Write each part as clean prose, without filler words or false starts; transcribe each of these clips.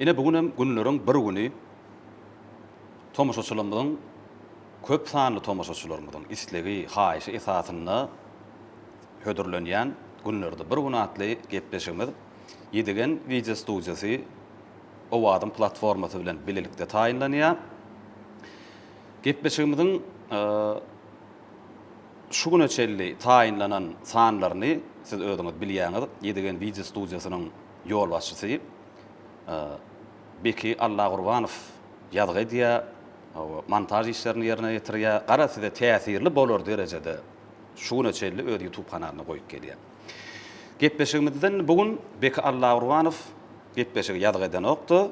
Ine bugün hem günleriň bir güni tomaşaçylarymyň köp sanly tomaşaçylarymyň islegi, haýyşy esasyna hödürlenýän günlerde bir gün atly gepleşigimiz Ýedigen video studiýasy Owadym platformasy bilen bilelikde taýinlanýar. Gepleşigimiziň şu gün öçelli taýinlanan sanlaryny siz öňüňiz bilýäňiz. Ýedigen video studiýasynyň ýol başçysy Beki Allah Gurbanow ýazgy edýär, montaj işlerini ýerine ýetirýär. Gara size täsirli bolar derejede şu gün öçelli öz YouTube kanalyna goýup gelýär. Gepleşigimizden bugün Beki Allah Gurbanow gepleşigi ýazgy eden okdy.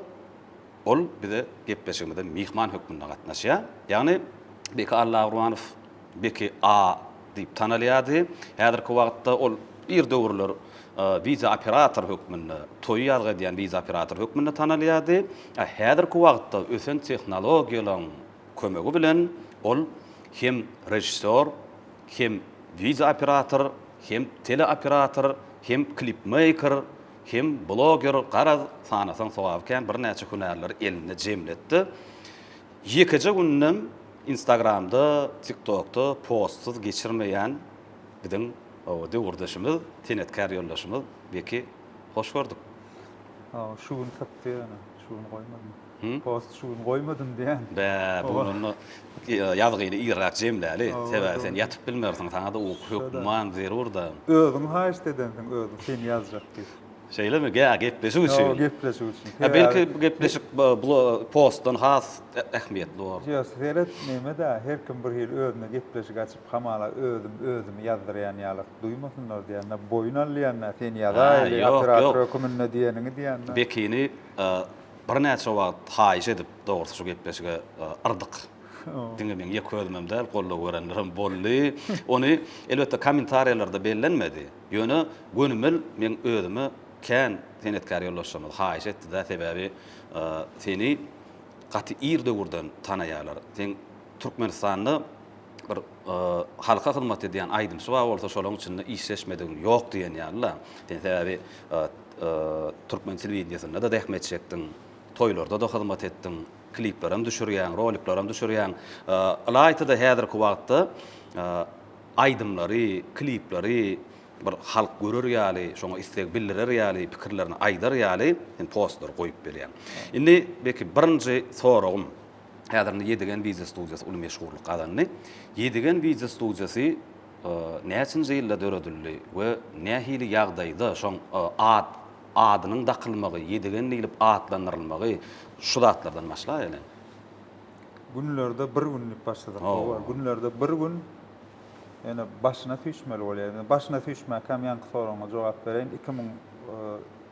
Ol bize gepleşigimizden mihman hökmünde gatnaşýar. Ýagny Beki Allah Gurbanow Beki A diýip tanalýady. Häzirki wagtda ol bir döwürler viza operator hökmünde, toý ýazgy edýän viza operator hökmünde tanalýady. Häzirki wagtda ösen tehnologiýalaryň kömegi bilen ol hem rejissor, hem viza operator, hem teleoperator, hem klipmaker, hem blogger, garaz sanasaň sowabken bir näçe hünärler eline jemletdi. Ýekece günnäm Instagramda, TikTokda postsuz geçirmeýän biziň döwürdeşimiz, tenetkär ýoldaşymyz Beki hoş gördük. Şu gün tapdy ýa-ni, şu gün goýmadym. Post şu gün goýmadym diýen. Bunu ýazgyny ýyrak jemläli. Sebäbi sen ýatyp bilmersiň, saňa da okuyman zerur da. Özüň haýyş edensiň, özüň sen ýazjak diýip. Şeýlemi? Gepleşik üçin. Gepleşik üçin. Belki gepleşik postdan has ähmiýetli bol. Ýa, seret näme-de her kim bir hil özüne gepleşik açyp hamala özüm ýazdyrýan ýalyk duýmasynlar diýende boyun alýan, sen ýaza operator hökmünde diýeniňi diýende. Bekini bir näçe wagt haýyş edip dogry şu gepleşige ardyk. Diňemeň ýek özümden gollap görenlerim bolly. Ony elbetde kommentariýalarda bellenmedi. Ýöne gönümel men özüme kän tenetkär ýoldaşymyz haýyş etdi-de sebäbi seni gaty ir döwürden tanaýarlar. Sen Türkmenistanyny bir halka hyzmat edýän aýdym şowa bolsa şolaryň içinde işleşmediň ýok diýen ýalylar. Sebäbi Türkmen telewiziýasyna da dähmet çekdiň, toýlarda da hyzmat etdiň, kliplerim düşürýän, roliklerim düşürýän. Alaytyda häzirki wagtda aýdymlary, klipleri bir halk görür ýaly, şoňa istek bildirer ýaly, pikirlerini aýdar ýaly, postlar goýup berýär. Indi belki birinji soragym, häzirde Ýedigen video studiýasy uly meşhurlyk kazandy. Ýedigen video studiýasy näçinji ýylda döredildi we nähili ýagdaýda şoň adynyň daqylmagy, Ýedigen diýilip adlandyrylmagy şu zatlardan başlar ýaly. Günlerde bir günlük başladyk. Günlerde bir gün yani başına düşmeli bolýar. Başına düşme kam ýanky soragyňa jogap bereýin.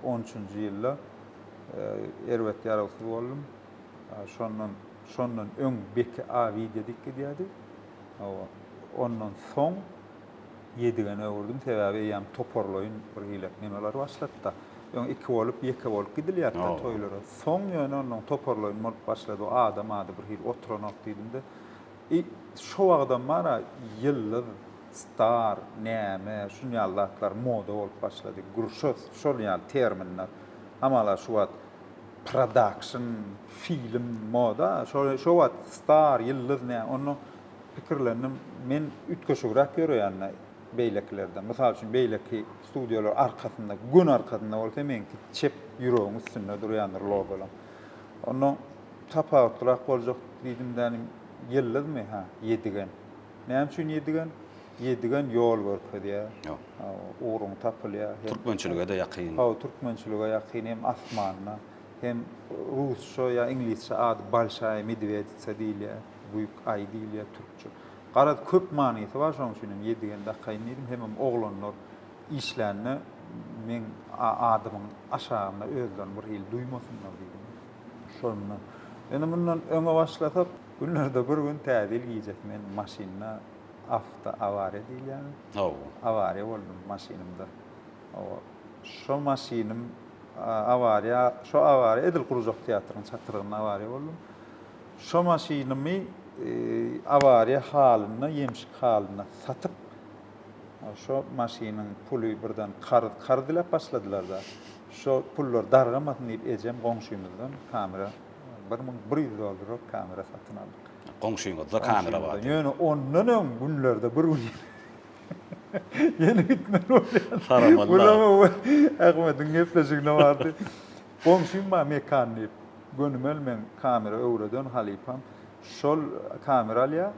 2013-nji ýylda Erwet ýaragsy boldum. Şondan öň Beki A video dikdi. Ondan soň Ýedigen öwürdüm. Sebäbi ýam toparlaýyn bir hilek nemeler başlatdy. Öň iki bolup gidilýär toýlara. Soň ýöne ondan toparlaýyn bolup başlady. Adam bir hil oturan diýdim-de. Şu wagtdan mara ýyllar star, näme, şu ýallatlar moda bolup başlady. Grushos, şol ýaly terminler. Amala şu wagt production, film, moda, şu wagt star, ýyllar näme, onu pikirlerim men ütkeşigrak görýän beýleklerden. Mysal üçin beýleki studiýalar arkasynda, gün arkasynda bolsa menki çep ýüregiň üstünde durýandyr logolar. Onu tapawutrak boljak diýdim-de ýyllarmy Ýedigen. Näme üçin Ýedigen? Ýedigen ýol görkezýär. Uruň tapylýar. Türkmençilige de ýakyn. Türkmençilige ýakyn hem asmanyna, hem rusça ýa inglizçe ad Balşay Medveditsa diýilýär. Büyük ay diýilýär türkçe. Garad köp manysy bar şoň üçin Ýedigende kaýnydym hem oglanlar işlerini men adymyň aşagynda özlerini bir hil duýmasynlar diýdim. Şondan. Ene bundan öňe başlatyp günlerde bir gün täzil giýjek men maşyna avariya diýilýär. Avariya boldum maşynymda. Şo maşynym avariya, şo avariya Edil Kurujak teatrynyň çatyrygyna avariya boldum. Şo maşynymy avariya halyna, ýemşik halyna satyp şo maşynyň puly birden kardylap başladylar da. Şo pullar dargamasyn diýip ejem goňşymyzdan kamera $1100 kamera satyn aldyk. Goňşuňyzda kamera bar. Ýöne ondan öň günlerde bir gün yeni bitmeli bolýar. Haramallah. Bulama Ahmet'in gepleşigine bardy. Goňşym bar mekan diýip gönümel men kamera öwreden halipam şol kamera alýa,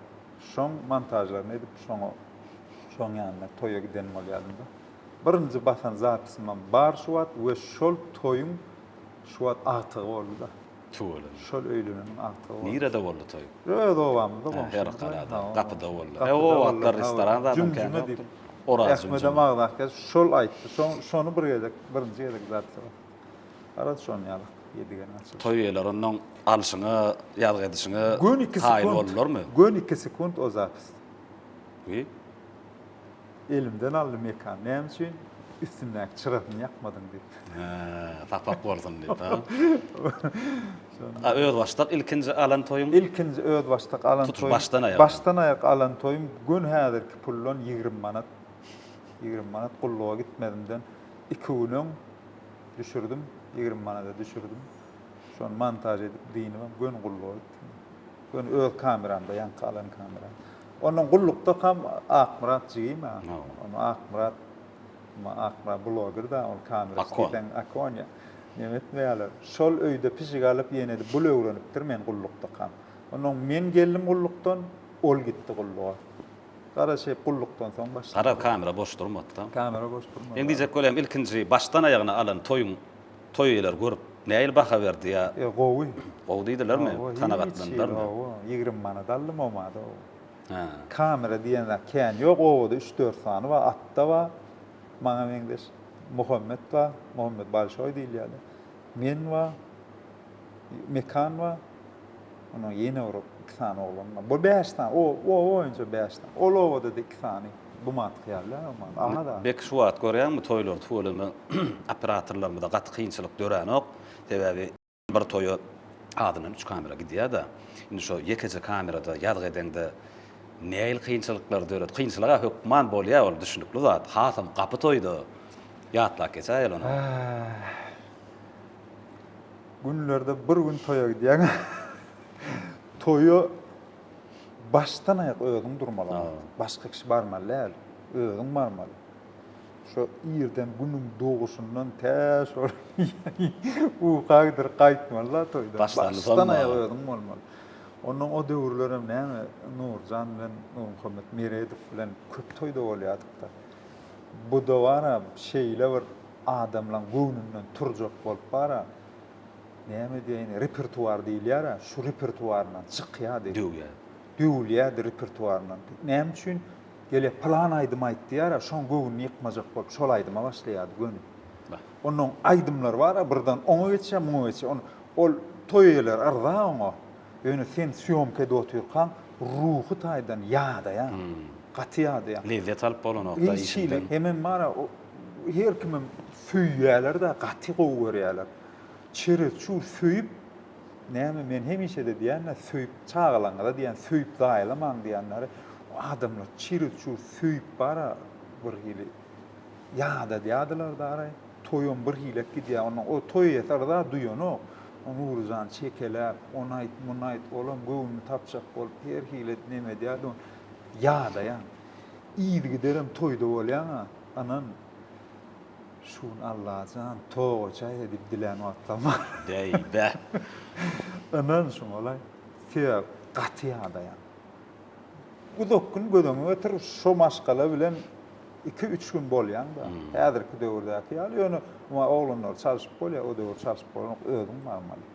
şoň montajlaryny edip şoň ýanyna toýa giden bolýardym da. Birinji basan zapysymam bar şu wagt we şol toýuň şu wagt atygy boldy da. Tuğla. Şol öýleneň atygy boldy. Nirede boldy toy? Rödowamda Her kalada, kapıda boldy. Kapıda O boldy, atlar restoranda adam cümcüme kendi. deyip. Oraz Ahmed'e cümcüme. mağdaqqa şol aýtdy. Şonu bir ýerde birinji ýerde zatsa. Arada şonu ýalyk ýedigen açyp. Toy ýerler ondan alşyňy, ýalyk edişiňi Gün 2 taýin sekund. bolurlarmy? Gün 2 sekund o zapys. Wi? Elimden aldym mekan. Näme üçin? Üstümdäki çyragyny ýakmadyň diýip. Tapak bolsun diýip, ha. Öz başdak ilkinji alan toyuň. İlkinji öz başdak alan Tutuş toýum. başdan aýak. Başdan aýak alan toýum gün häzirki pullon 20 manat. 20 manat gulluğa gitmedimden 2 günüň düşürdüm. 20 manata düşürdüm. Şonu montaj edip diýinim gün gulluğa gitdim. Gün öz kameramda ýanky alan kamera. Onuň gullukda ham Akmurat jygymy? Onu Akmurat blogger da ol kamera siten Akonya. Nemet beýalar. Şol öýde pişik alyp ýene-de bul öwrenipdir men gullukda ham. Onuň men geldim gullukdan, ol gitdi gulluğa. Gara şey gullukdan soň başladı. Gara kamera boş durmady da. Kamera boş durmady. Men diýjek bolýam ilkinji başdan aýagyna alan toyuň toýýlar görüp näil baka berdi ýa? Gowy. Gowy diýdilermi? Tanagatlandylarmy? 20 manat aldym omady o. Ha. Kamera diýenler kän ýok, owada 3-4 sany bar, atda bar. Maňa meňdeş Muhammed bar, Muhammed Balşoy diýilýär. Men bar, mekan bar. Onu ýene urap 2 sany oglan bar. Bu 5 sany, o oýunça 5 sany. Ol owada da 2 sany. Bu materiallar ama da. Bek şu wagt görýärmi toýlar tuğulyny operatorlarymyzda gaty kynçylyk dörenok. Sebäbi bir toýa adynyň 3 kamera gidýär da. Indi şo ýekece kamerada ýadyk edende näil kynçylyklar döret. Kynçylyga hökman bolýar ol düşünükli zat. Hasam gapy toýdy. Ýatlak geçäýär onu. Günlerde bir gün toýa gidýär. Toýa başdan aýak özüň durmaly. Başga kişi barmaly, özüň barmaly. Şo ýerden günüň doğuşundan täş u gaýdyr gaýtmaly toýda. Başdan aýak özüň bolmaly. Onun o döwürlerim näme Nurjan bilen Muhammed Meredow bilen köp toýda bolýardyk da. Bu da wara şeýle bir adamlaň göwnünden turjak bolup bara. Näme diýeni repertuar diýilýär, şu repertuardan çykýar diýip. Düwülýär repertuardan. Näme üçin gele plan aýdym aýtdyýar, şoň göwnüni ýykmajak bolup şol aýdyma başlaýardy göwnü. Onun aýdymlar bar, birden oňa geçýär, muňa geçýär. Ol toýlar arda oňa. Ýöne sen syomkada oturkan ruhu taýdan ýa-da ýa. Gaty ýa-da ýa. Lezzet alyp bolan okda işinden. Hemen mara her kimim süýýärler da gaty gowy görýärler. Çerez şu süýüp näme men hemişe de diýänler süýüp çağalanga diýen süýüp daýlamaň diýenler adamlar çerez şu süýüp bara bir hili ýa-da diýýärler da aray toýun bir hile gidýär onu o toýa tarda duýany onu uruzan çekeler onayt olam göwünü tapşak bolup her hile näme diýär ýa-da ýa ýygy giderim toýda bolýan anan şun Allahjan toğça edip dilen atlama. Deýde. Anan şun olay. Fe gaty ýa-da ýa. Uzak gün gödöňe oturup şo maşgala bilen 2-3 gün bolýan da. Häzirki döwürdäki ýaly ýöne oglanlar çalyşyp bolýar, o döwür çalyşyp bolan özüň barmaly.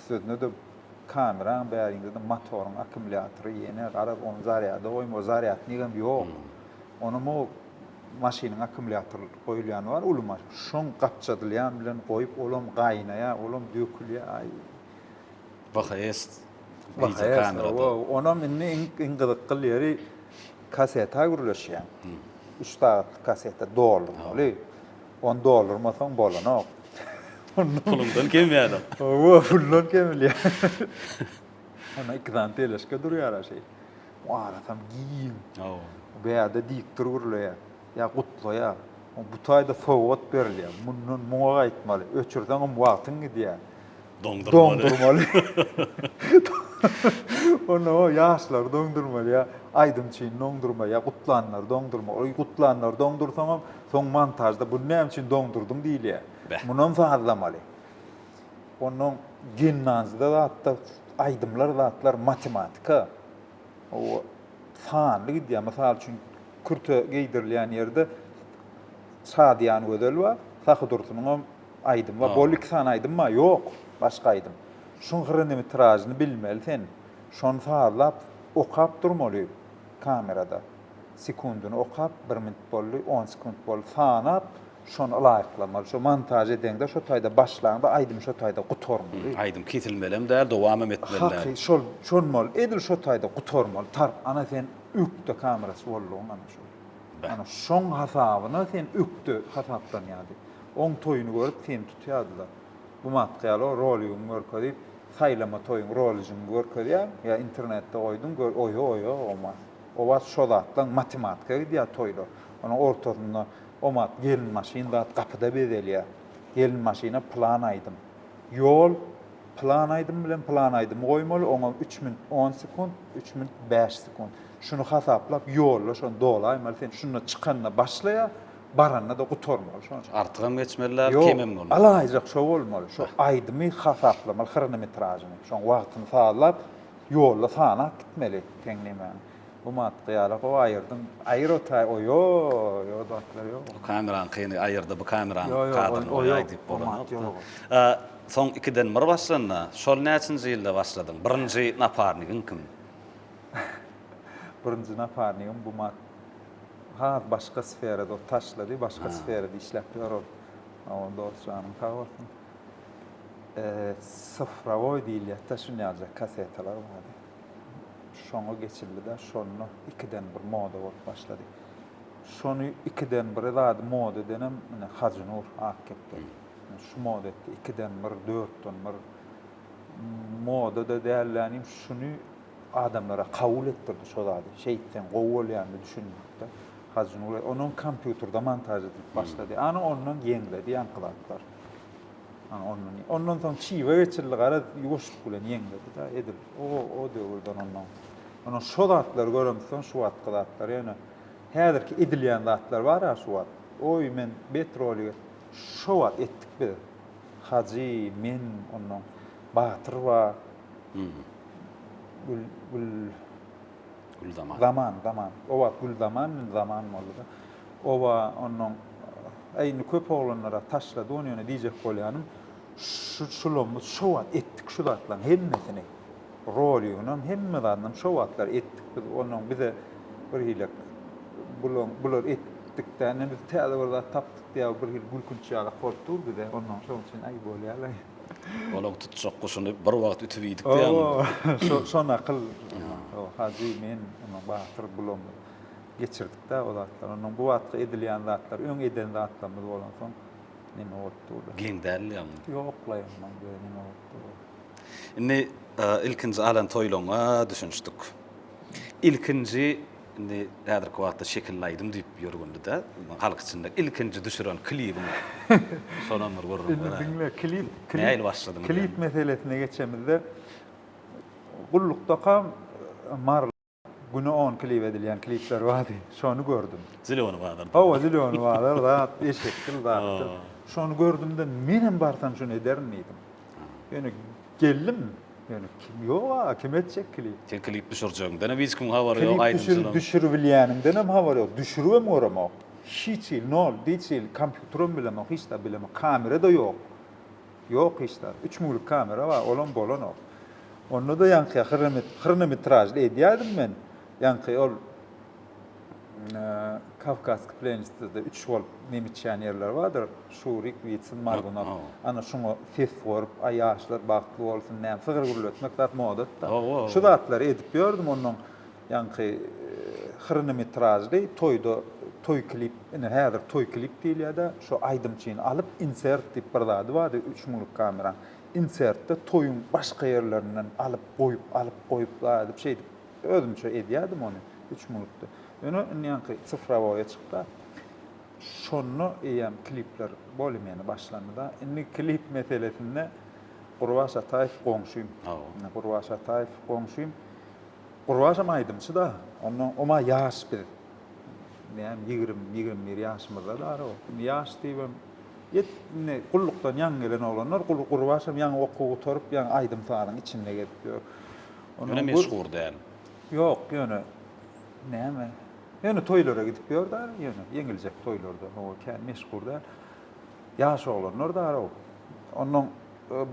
Sözüne de kameraň bäriňde de motoryň akkumulatory ýene garap onu zaryada goýma, zaryat nigem ýok. Onu mo maşynyň akkumulatory goýulýany bar, ulma. Şoň gapçadylýan bilen goýup olam gaýnaýa, olam dökülýär. Ay. Bakayest. Kamerada. Ona minni in gyzykly ýeri kaseta gürleşýär. 3 saatlyk kaseta $1. $10 masaň bolanok. Pulundan kemýär. O pulundan kemýär. Ona 2 dan teleşke durýar şey. Wara tam giýin. Beýerde dik dururlar. Ya gutla ya. Bu taýda sowgat berilýär. Mundan muňa aýtmaly. Öçürden wagtyň gidýär. Dondurmaly. Onu ýaşlar dondurmaly ya. Aýdymçyň dondurma ya gutlanlar dondurma. O gutlanlar dondursaňam soň montajda bu näme üçin dondurdum diýilýär. Mundan fazlamaly. Onun gimnazda da hatta aýdymlar zatlar matematika. O sanly gidýär. Mysal üçin kürte giydirilýän ýerde Sadiýan gödel we Sahy Dursunyň aýdym we bolik san aýdymma ýok, başga aýdym. Şoň hronometražyny bilmeli sen. Şonu sağlap okap durmaly kamerada. Sekundyny okap 1 minut bolly, 10 sekund bolly sanap şonu laýyklamaly. Şo montaj edende şo taýda başlangda aýdym şo taýda gutormaly. Aýdym kesilmelem de dowam etmeliler. Haky şol mal edil şo taýda gutormaly. Tar ana sen ükde kamerasy bolluň ana şo. Ana şoň hasabyna sen ükde hasaplanýardy. Oň toýuny görüp sen tutýardylar. Bu materialy rolüň görkezip saýlama toýuň rolüň görkezýär ya internetde oýdum oýo oma. O was şo zatdan matematika diýär toýlar. Ona ortasynda o mat gelin maşyn zat kapyda bezelýär. Gelin maşyna plan aýdym. Ýol plan aýdym bilen plan aýdym goýmaly oňa 3 minut 10 sekund, 3 minut 5 sekund. Şunu hasaplap ýolla şonu dolaýmaly sen şunu çykanyna başlaýa baranna da gutormaly şonu. Artygam geçmeliler, kemem bolmaly. Alaýjak şo bolmaly. Şo aýdymy hasaplamaly hronometražyny. Şoň wagtyny saýlap ýolla sana gitmeli teňnemän. Bu materialy o aýyrdım. Aýrotay oýo datlar ýok. Kameran kyny aýyrdy, bu kameran kadryny aýdyp bolan. Soň 2den bir başlandy. Şol näçinji ýylda başladyň? Birinji naparnygyn kim? Birinji naparnygym bu başga sferada taşlady, başga sferada işläp ýörür. Onda dostlarym tawarsyn. Sıfravoy diýilýär, şunu ýazar, kasetalar var. Şoňa geçildi-de, şonu 2den bir moda bolup başlady. Şonu 2den bir zat moda denem, Hacı Nur Akkepdi. Şu moda etdi, 2den bir 4den bir moda da däýerlänip şunu adamlara kabul ettirdi şo zady. Şeýtden gowulýandy düşünmekde. Hacı Nur onuň kompýuterda montaj edip başlady. Ana ondan ýeňledi ýankylatlar. Ana ondan soň çiwe geçildi gara ýuwuşyk bilen ýeňledi da edip. O döwürden ondan. Ana şo zatlar göremsen şu wagtda zatlar ýene häzirki edilýän zatlar bar ha şu wagt. Oy men betrolýe şo wagt etdik bi. Hacı men ondan Batyr wa Guldaman. Zaman. O wagt Guldaman boldy da. O wa ondan aýny köp oglanlara taşlady ony ýöne diýjek bolýanym. Şulamy şo wagt etdik şu zatlaryň hemmesini. Rolýynam hemme zatlaryň şo wagtlar etdik biz onuň bize bir hilek bular etdikden biz täze bir zat tapdyk diýip bir hil gülkünçýäle korkdur bize onuň şoň üçin aý bolýarlar. Ola tutsak kuşunu bir wagt ütüp ýydyk diýär. Şo nakıl. O Hacı men onu Batyr bulam geçirdik de o zatlar. Onuň bu wagtda edilýän zatlar, öň eden zatlarymyz bolan soň nime boldy? Giň dälýär. Ýoklaýman nime boldy. Indi ilkinji alan toýlaňa düşünçdik. İlkinji indi häzirki wagtda şekilläýdim diýip ýörgünde-de halk içinde ilkinji düşüren klibim. Sonan bir görürüm. Klip başladım. Klip meselesine geçemizde gullukda mar güne 10 klip edilýän klipler bardy. Şonu gördüm. Zilewny badyr. O zilewny badyr, zat eşekil zatdy. Şonu gördümde menem barsam şonu ederim diýdim. Ýöne geldim. Ýöne kim ýok, kim etjek klip. Sen klip düşürjeginde ne biz kim habar ýok aýdym. Düşürbilýänimde nem habar ýok. Düşürüwem goramak. Hiç nol, diçil, kompýuterim bilemek, hiç de bilemek. Kamera da ýok. Ýok hiç de. 3 mülik kamera var, olan bolan ok. Onda da ýanky hronometražly edýärdim men. Ýanky ol Kavkazky playlistde 3 bolup nemitçän ýerler bardyr. Şurik, Witsin, Margunov. Ana şoňa ses gorup, aýaşlar bagtly bolsun, näme sygyr gürletmek zat modatda. Şu zatlary edip ýördüm onuň ýanky hronometražly toýda toy klip, ene häzir toy klip diýilýär-de, şo aýdymçyny alyp insert diýip bir zady bardy 3 mülik kamera. Insertde toyun başka yerlerinden alıp koyup da bir şey özümçe ediyordum onu 3 minutda. Onu yankı sıfıravoya çıktı. şonnu eýem klipler bolmany başlandy. Indi klip meselesinde Gurbaş Ataýew goňşuym. Gurbaş Ataýew goňşuym. Gurbaşam aýdymçy da, ondan oma ýaş bir. Näme 20-21 ýaşmyzda da o. Ýaş diýbem, yetne gullukdan ýan gelen olanlar Gurbaşam ýan okuw oturup ýan aýdym faryň içinde gepdir. Öne meşhur däl. Ýok, ýöne näme? Ýöne toýlara gidip ýörder, ýöne ýeňiljek toýlarda, o kän meşhur da. Ýaş olanlar da o. Ondan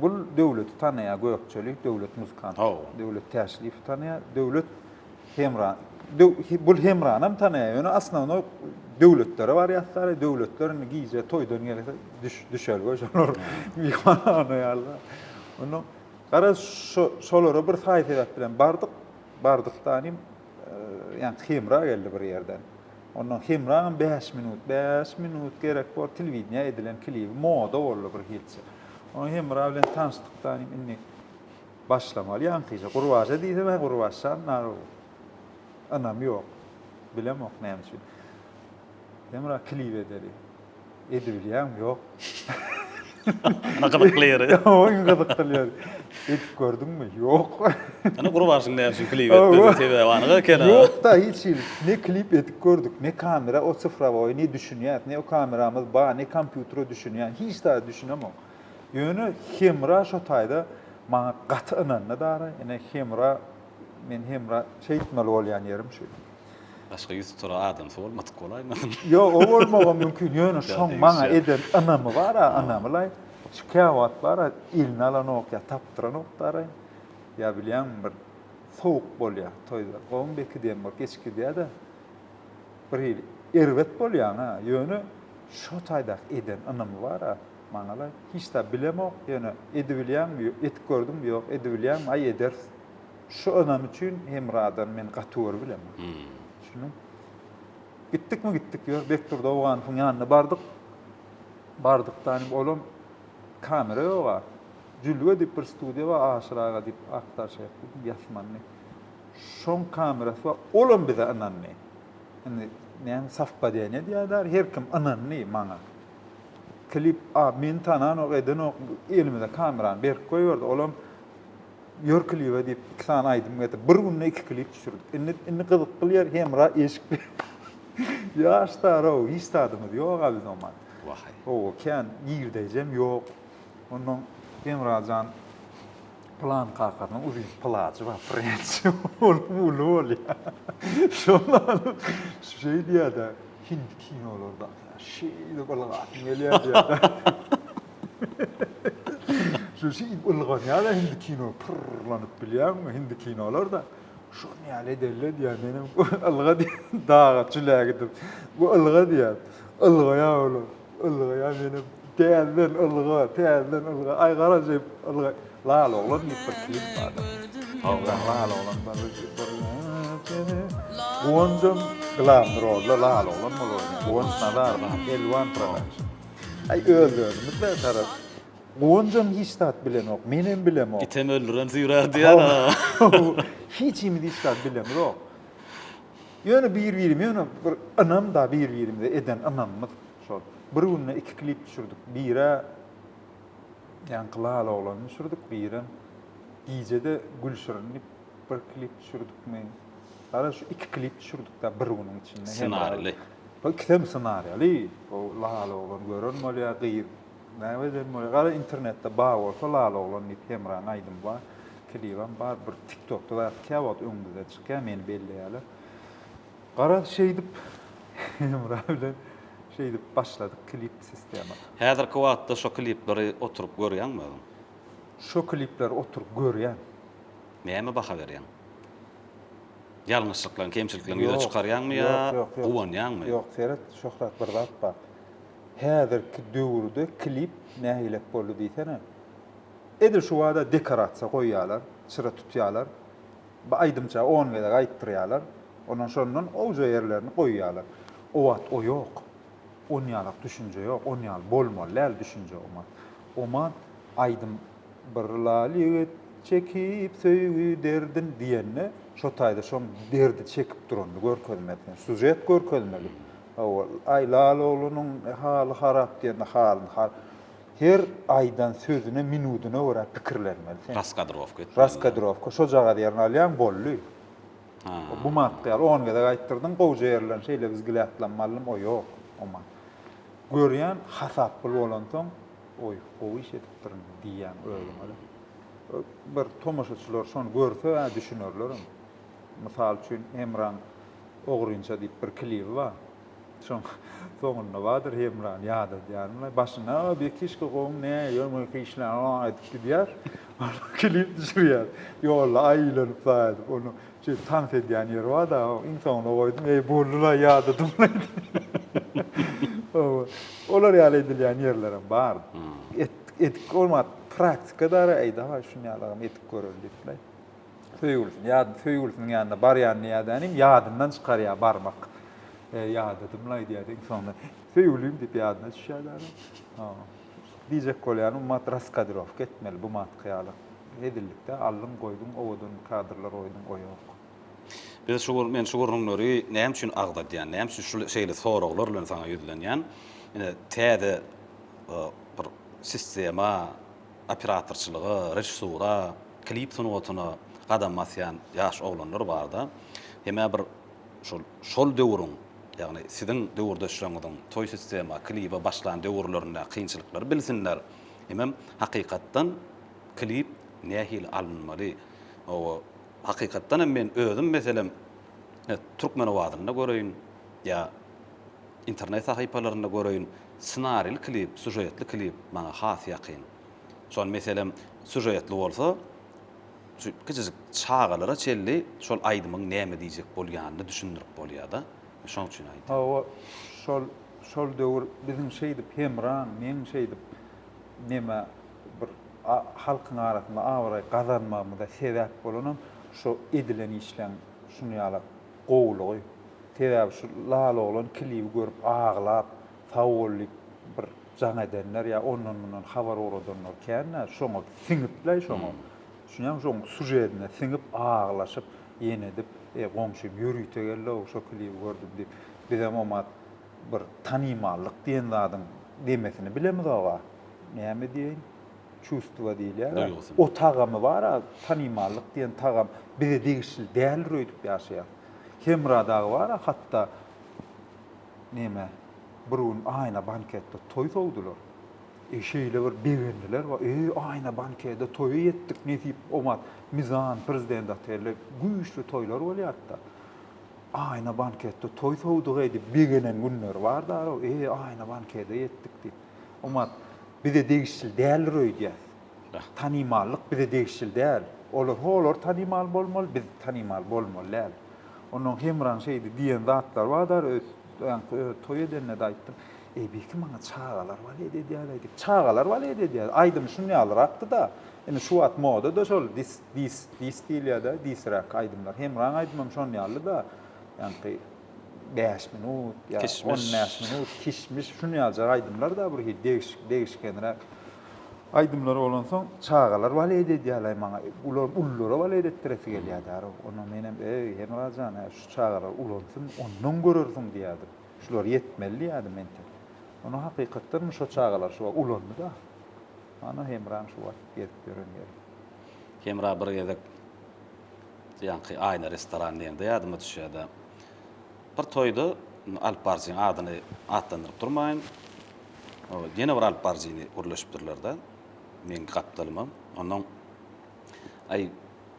bul döwleti tanıya gökçelik, döwlet muzikant, döwlet täşrif tanıya, döwlet hemra. Bul hemranam tanıya, ýöne asnawy döwletlere bar ýatlar, döwletlerini giýje toýdan gelip düşer goýşanlar. Mihmana ýalar. Onu gara şolara bir saýfat bilen bardykdanym ýani hemra geldi bir ýerden. Ondan hemranam 5 minut gerek bor telewizniýa edilen klibi moda boldy bir hilçe. Onu hemra bilen tanışdykdanym inni başlamaly ýankyja Gurbaşa diýdim, men Gurbaşan naro. Anam ýok. Bilemok näme üçin. Hemra klip ederi. Edibilýän ýok. Ana gıdıklayır. Oyun gıdıklayır. Edip gördünmü? Yok. Ana Gurbaşyň näme üçin klip etdi, TV-wanyga kena. Yok da hiç ne klip edip gördük, ne kamera o sıfravoy, ne düşünýär, ne o kameramız ba, ne kompýuter düşünýär, hiç da düşünemem. Ýöne hemra şo taýda maňa gaty ynanna dara, ene hemra men hemra çeýtmeli bolýan ýerim şu. Başga ýüz tura adam bolmadyk bolaymy? Yo, o bolmagy mümkin. Ýöne şoň maňa eden anamy bar, anamlay. Şikayat bar, ilni alan ok, ya tapdyran ok dara. Ya bilýän bir sowuk bolýar toýda. Goň beki diýen bak geçki diýär-de. Bir erwet bolýan ha. Ýöne şo taýda eden anamy bar, maňa hiç da bilemok. Ýöne edibilýän, etip gördüm ýok, edibilýän, ay eder. Şu anam üçin hemradan men gatyr bilemem. Şunu gittik mi gittik ýör Bekturda Owganowyň ýanyna bardyk. Bardykdan olam kamera ýok. Jülge dip bir studiýa we aşyraga dip aktar şey ýasmanny. Şoň kamerasy we olam bize ananny. Indi näme safpa diýen diýär, her kim ananny maňa. Klip men tanan ok eden ok elimde kamerany berip goýberdi. Olam ýör klipe diýip 2 sany aýdym getip bir günde 2 klip düşürdik. Inni gyzyk bilýär hemra eşik. Ýaşlar o, istadymyz ýok abi zaman. Wahy. O kän ýerdejem ýok. Ondan hemrajan plan kakanyň uzun plaçy we prens ulu ya. Şonlar şey diýär-de Hind kinolarda şeýle bolýar gelýär. Şu şey ulgan ýa-da Hind kino pırlanyp bilýärmi? Hind kinolarda şu näle derler diýär menim ılga dağa çüläge gidip bu ılga diýär. Ilga ýa oğlum. Ilga ýa menim täzeden ılga. Ay garajyp ılga. Lal oğlan bir klip bar. Lal oğlan bar. Wondum glam rolla lal oğlan bolýar. Wond nadar bar. Elwan production. Ay öldürmüş be taraf. Goňjam hiç tat bilen ok, menen bilem ok. Item öldüren zira diýär. Hiç imi hiç tat bilem ok. Ýöne ýöne bir anam da bir eden anammy şol. Bir günde 2 klip düşürdik. Bire Ýankylaly oglan düşürdik, bire Giýjede Gülşirinni bir klip düşürdik men. Ara şu 2 klip düşürdik da bir günüň içinde. Senarili. Bu kitem senarili. O laly oglan görünmeli gyýyr. Näme diýmeli? Gara internetde bar bolsa laly oglan nip hemran aýdym bar. Klibam bar bir TikTokda da käwat öňümde çykýar meni belleýärler. Gara şeýdip hemran bilen şeýdip başladyk klip sistema. Häzirki wagtda şo klipleri oturup görýänmi? Şo klipler oturup görýän. Näme baha berýän? Ýalňyşlyklaryň, kemçiliklerini ýüze çykarýanmy ýa guwanýanmy? Ýok, Ferhat şohrat bir zat bar. Häzirki döwürde klip nähilek boldy diýsene. Edir şu wada dekorasiýa goýýarlar, çyra tutýarlar. Ba aýdymça 10 welek aýtdyrýarlar. Ondan şondan oňja ýerlerini goýýarlar. O wagt o ýok. Onýalyk düşünje ýok, onýaly bolmaly düşünje olmaz. Oman aýdym bir laly çekip söýgü derdin diýenne şo taýda şoň derdi çekip durandy görkezmekden. Sujet görkezmeli. Awal Aylaloğlu'nun halı harap diýende halyn her aydan sözüne minutuna göre pikirlenmeli. Raskadrovka. Raskadrovka şo jaga diýen alýan bolly. Ha. Bu matýal 10 gede gaýtdyrdyň gowja ýerlen şeýle biz gilätlenmallym o ýok. Oma. Görýän hasaply bolansoň oy, o iş etipdir diýen öýlemeli. Bir tomaşaçylar şonu görse düşünürler. Misal üçin Emran Oğrunça diýip bir klibi bar. Soňunda wadyr Emran ýa-da diýärler. Başyna bir kişki goň ne ýörmek işler aýdyp diýär. Klip düşürýär. Ýolla aýlanyp saýdyp onu şu tanf edýän ýer bar da insanyna goýdum, boldular ýa-da dumlaýdy. Olar ýaly edilýän ýerlerim bar. Etik olmat praktikada aýda şunu ýalagam etik görüldüler. Söýgülsün, söýgülsün ýanynda bar ýany ýadanym ýadyndan çykarýar barmak. Ýadadymlaý diýär insanlar. Söýgülüm diýip ýadyna düşýärler. Diýjek bolýan ummat raskadrovka etmeli bu matkyýaly. Edildikde allym goýdum, owdun kadrlar oýdum, o ýok. Biz men şu gurrunlary näme üçin agda diýän, näme üçin şu şeýle soraglar bilen saňa ýüzlenýän. Ine täze bir sistema, operatorçylygy, rejissura, klip sunuwatyna gadam masýan ýaş oglanlar barda. Heme bir şol döwrüň, ýagny sizin döwürde şoňyň toy sistema, klipe başlan döwürlerinde kynçylyklary bilsinler. Hemem hakykatdan klip nähil alınmaly. O hakykatdan men özüm meselem Türkmen owadyna göreýin ýa internet sahypalarynda göreýin ssenariyli klip, sujetli klip maňa has ýakyn. Şol meselem sujetli bolsa küçücük çağalara çelli şol aýdymyň näme diýjek bolýanyny düşündirip bolýar da. Şoň üçin aýdym. Hawa şol döwür bizim şeýdip Hemran, men şeýdip näme bir halkyň arasynda awray gazanmamyza sebäp bolanam şo edilen işleň şunu ýalap gowlugy. Sebäp şu lala olan klibi görüp ağlap, sawollyk bir jaň edenler ýa ondan habar oradanlar känä şoňa siňipler şoňa. Şunyan şoň sujetine siňip ağlaşyp ýenedip goňşym ýörüýte gelle o şo klibi gördüm diýip bizem omat bir tanymallyk diýen zadyň demesini bilemiz aga. Näme diýen? Çustuwa diýilýär. O tagamy bar, tanymallyk diýen tagam bize degişli däl röýdüp ýaşaýar. Hemradagy bar, hatda näme burun aýna banketde toý sowdular. Şeýle bir begendiler we aýna banketde toýa ýetdik nesip omat mizan prezident aterle güýçli toýlar bolýarda. Aýna banketde toý sowdugy edip begenen günler bar da aýna banketde ýetdik diýip omat bize degişli däl röýdýär. Tanymallyk bize degişli däl. Olar tanymal bolmaly, biz tanymal bolmaly. Onuň Hemran şeýdi diýen zatlar bar da toý edende de aýtdym. Belki maňa çağalar wale edýärdi. Çağalar wale edýär. Aýdym şunu ýalyrakdy da. Ene şu at moda da şol dis stilýada disrak aýdymlar. Hemran aýdymam şonu ýaly da. Ýani 5 minut ýa 10 minut kişmiş şunu ýaljak aýdymlar da bir degişkenrä aýdymlar bolansoň çağalar wale edýärler maňa. Ular ullara wale edetdiresi gelýär. Onu menem Hemrajan şu çağalar ulansyn ondan görürsiň diýärdim. Şular yetmeli ýa-da mende. Onu hakykatdan şo çağalar şu ulandy da. Ana Hemran şu wagt gelip görünýär. Hemra bir ýerde ýanky aýna restoran diýende ýadyma düşýärdi. Bir toýda Alp Barjyň adyny atlandyryp durmaýyn. O ýene bir Alp Barjyny urlaşypdyrlar da. Men gapdalymam. Ondan ay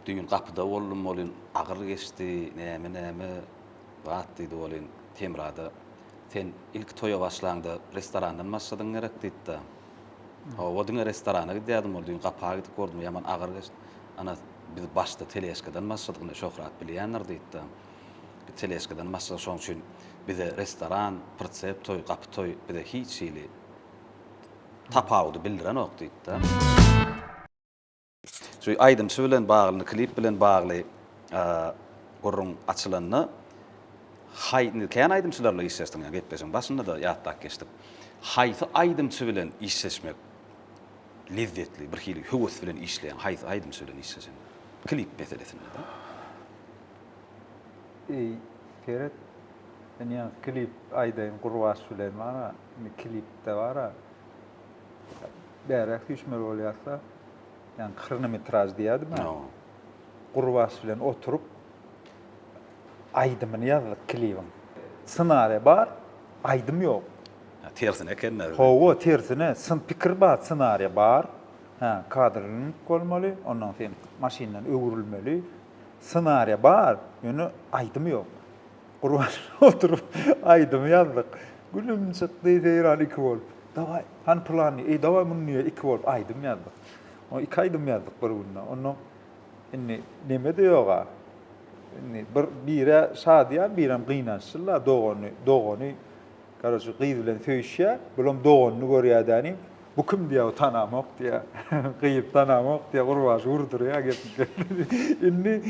düýün gapyda boldum, agyr geçdi, näme wagt diýdi bolyn Hemrada. Sen ilk toýa başlandy, restorandan başladyň gerek diýdi. O diňe restorana gidýärdim, ol düýün gapagy gidip gördüm, ýaman agyr geçdi. Ana biz başda teleşkadan başladyk, şöhrat bilýänler diýdi. Teleşkadan başladyk, şoň üçin bize restoran, pritsep toý, gapy toý, bize hiç şeýle tapawdy bildiren ok diýdi. Şu aýdym şu bilen bagly, klip bilen bagly gurrun açylanyny kän aýdymçylarla işleşdiň, gepleşiň başynda da ýatdak geçdik. Haýsy aýdymçy bilen işleşmek lezzetli, bir hili höwes bilen işleýän haýsy aýdymçy bilen işleşen klip meselesinde. Keret Yani klip Aydayın Gurbaş bilen var, klipde var. Bärak düşmeli bolýarsa, yani kronometraj diýerdim ben. No. Gurbaş bilen oturup aydymyny ýazdyk klibin. Ssenariýa bar, aydym ýok. Tersine ekenler. Howa tersine, pikir bar, ssenariýa bar. Ha, kadrlyk bolmaly, ondan soň maşinanyň öwrülmeli. Ssenariýa bar, ýöne aydym ýok. Gurbaş oturup aydym ýazdyk. Gülüm çykdy diýär iki bolup. Daway, han plany, daway muny niýe iki bolup aydym ýazdyk. O iki aydym ýazdyk bir günde. Ondan inni neme diýoga? Inni bire şadiýan, birem gynançylar, dogony garaşy gyz bilen söýüşýär, bulam dogonyny görýärdiň. Bu kim diýär, tanamak diýär. Gyýyp tanamak diýär, Gurbaş urdurýar gepdi. Inni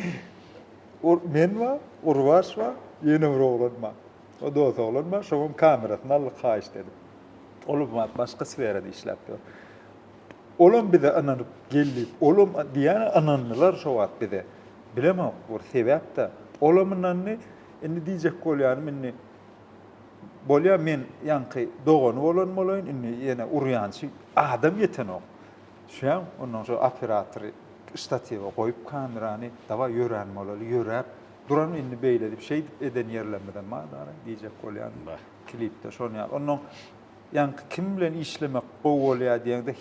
men wa, Gurbaş wa, ýene bir oglan bar. O dost oglan bar, şoňam kamerasyny alyp haýyş dedim. Olam başga sferada işläpdir. Olam bize ananyp gelip, olam diýär ananlar şowat bize. Bilemem, bu sebäp de. Olamynany indi diýjek bolýar menni. Bolýar men ýanky dogany bolan bolaýyn, indi ýene urýançy adam ýetenok. Şoň ondan sonra operatory statiwa goýup kamerany dawa ýören bolaly, ýörep duran indi beýle dip şey eden ýerlemeden maýdara diýjek bolýar. Klipde şonu ýa. Ondan ýanky kim bilen işlemek bolýar diýende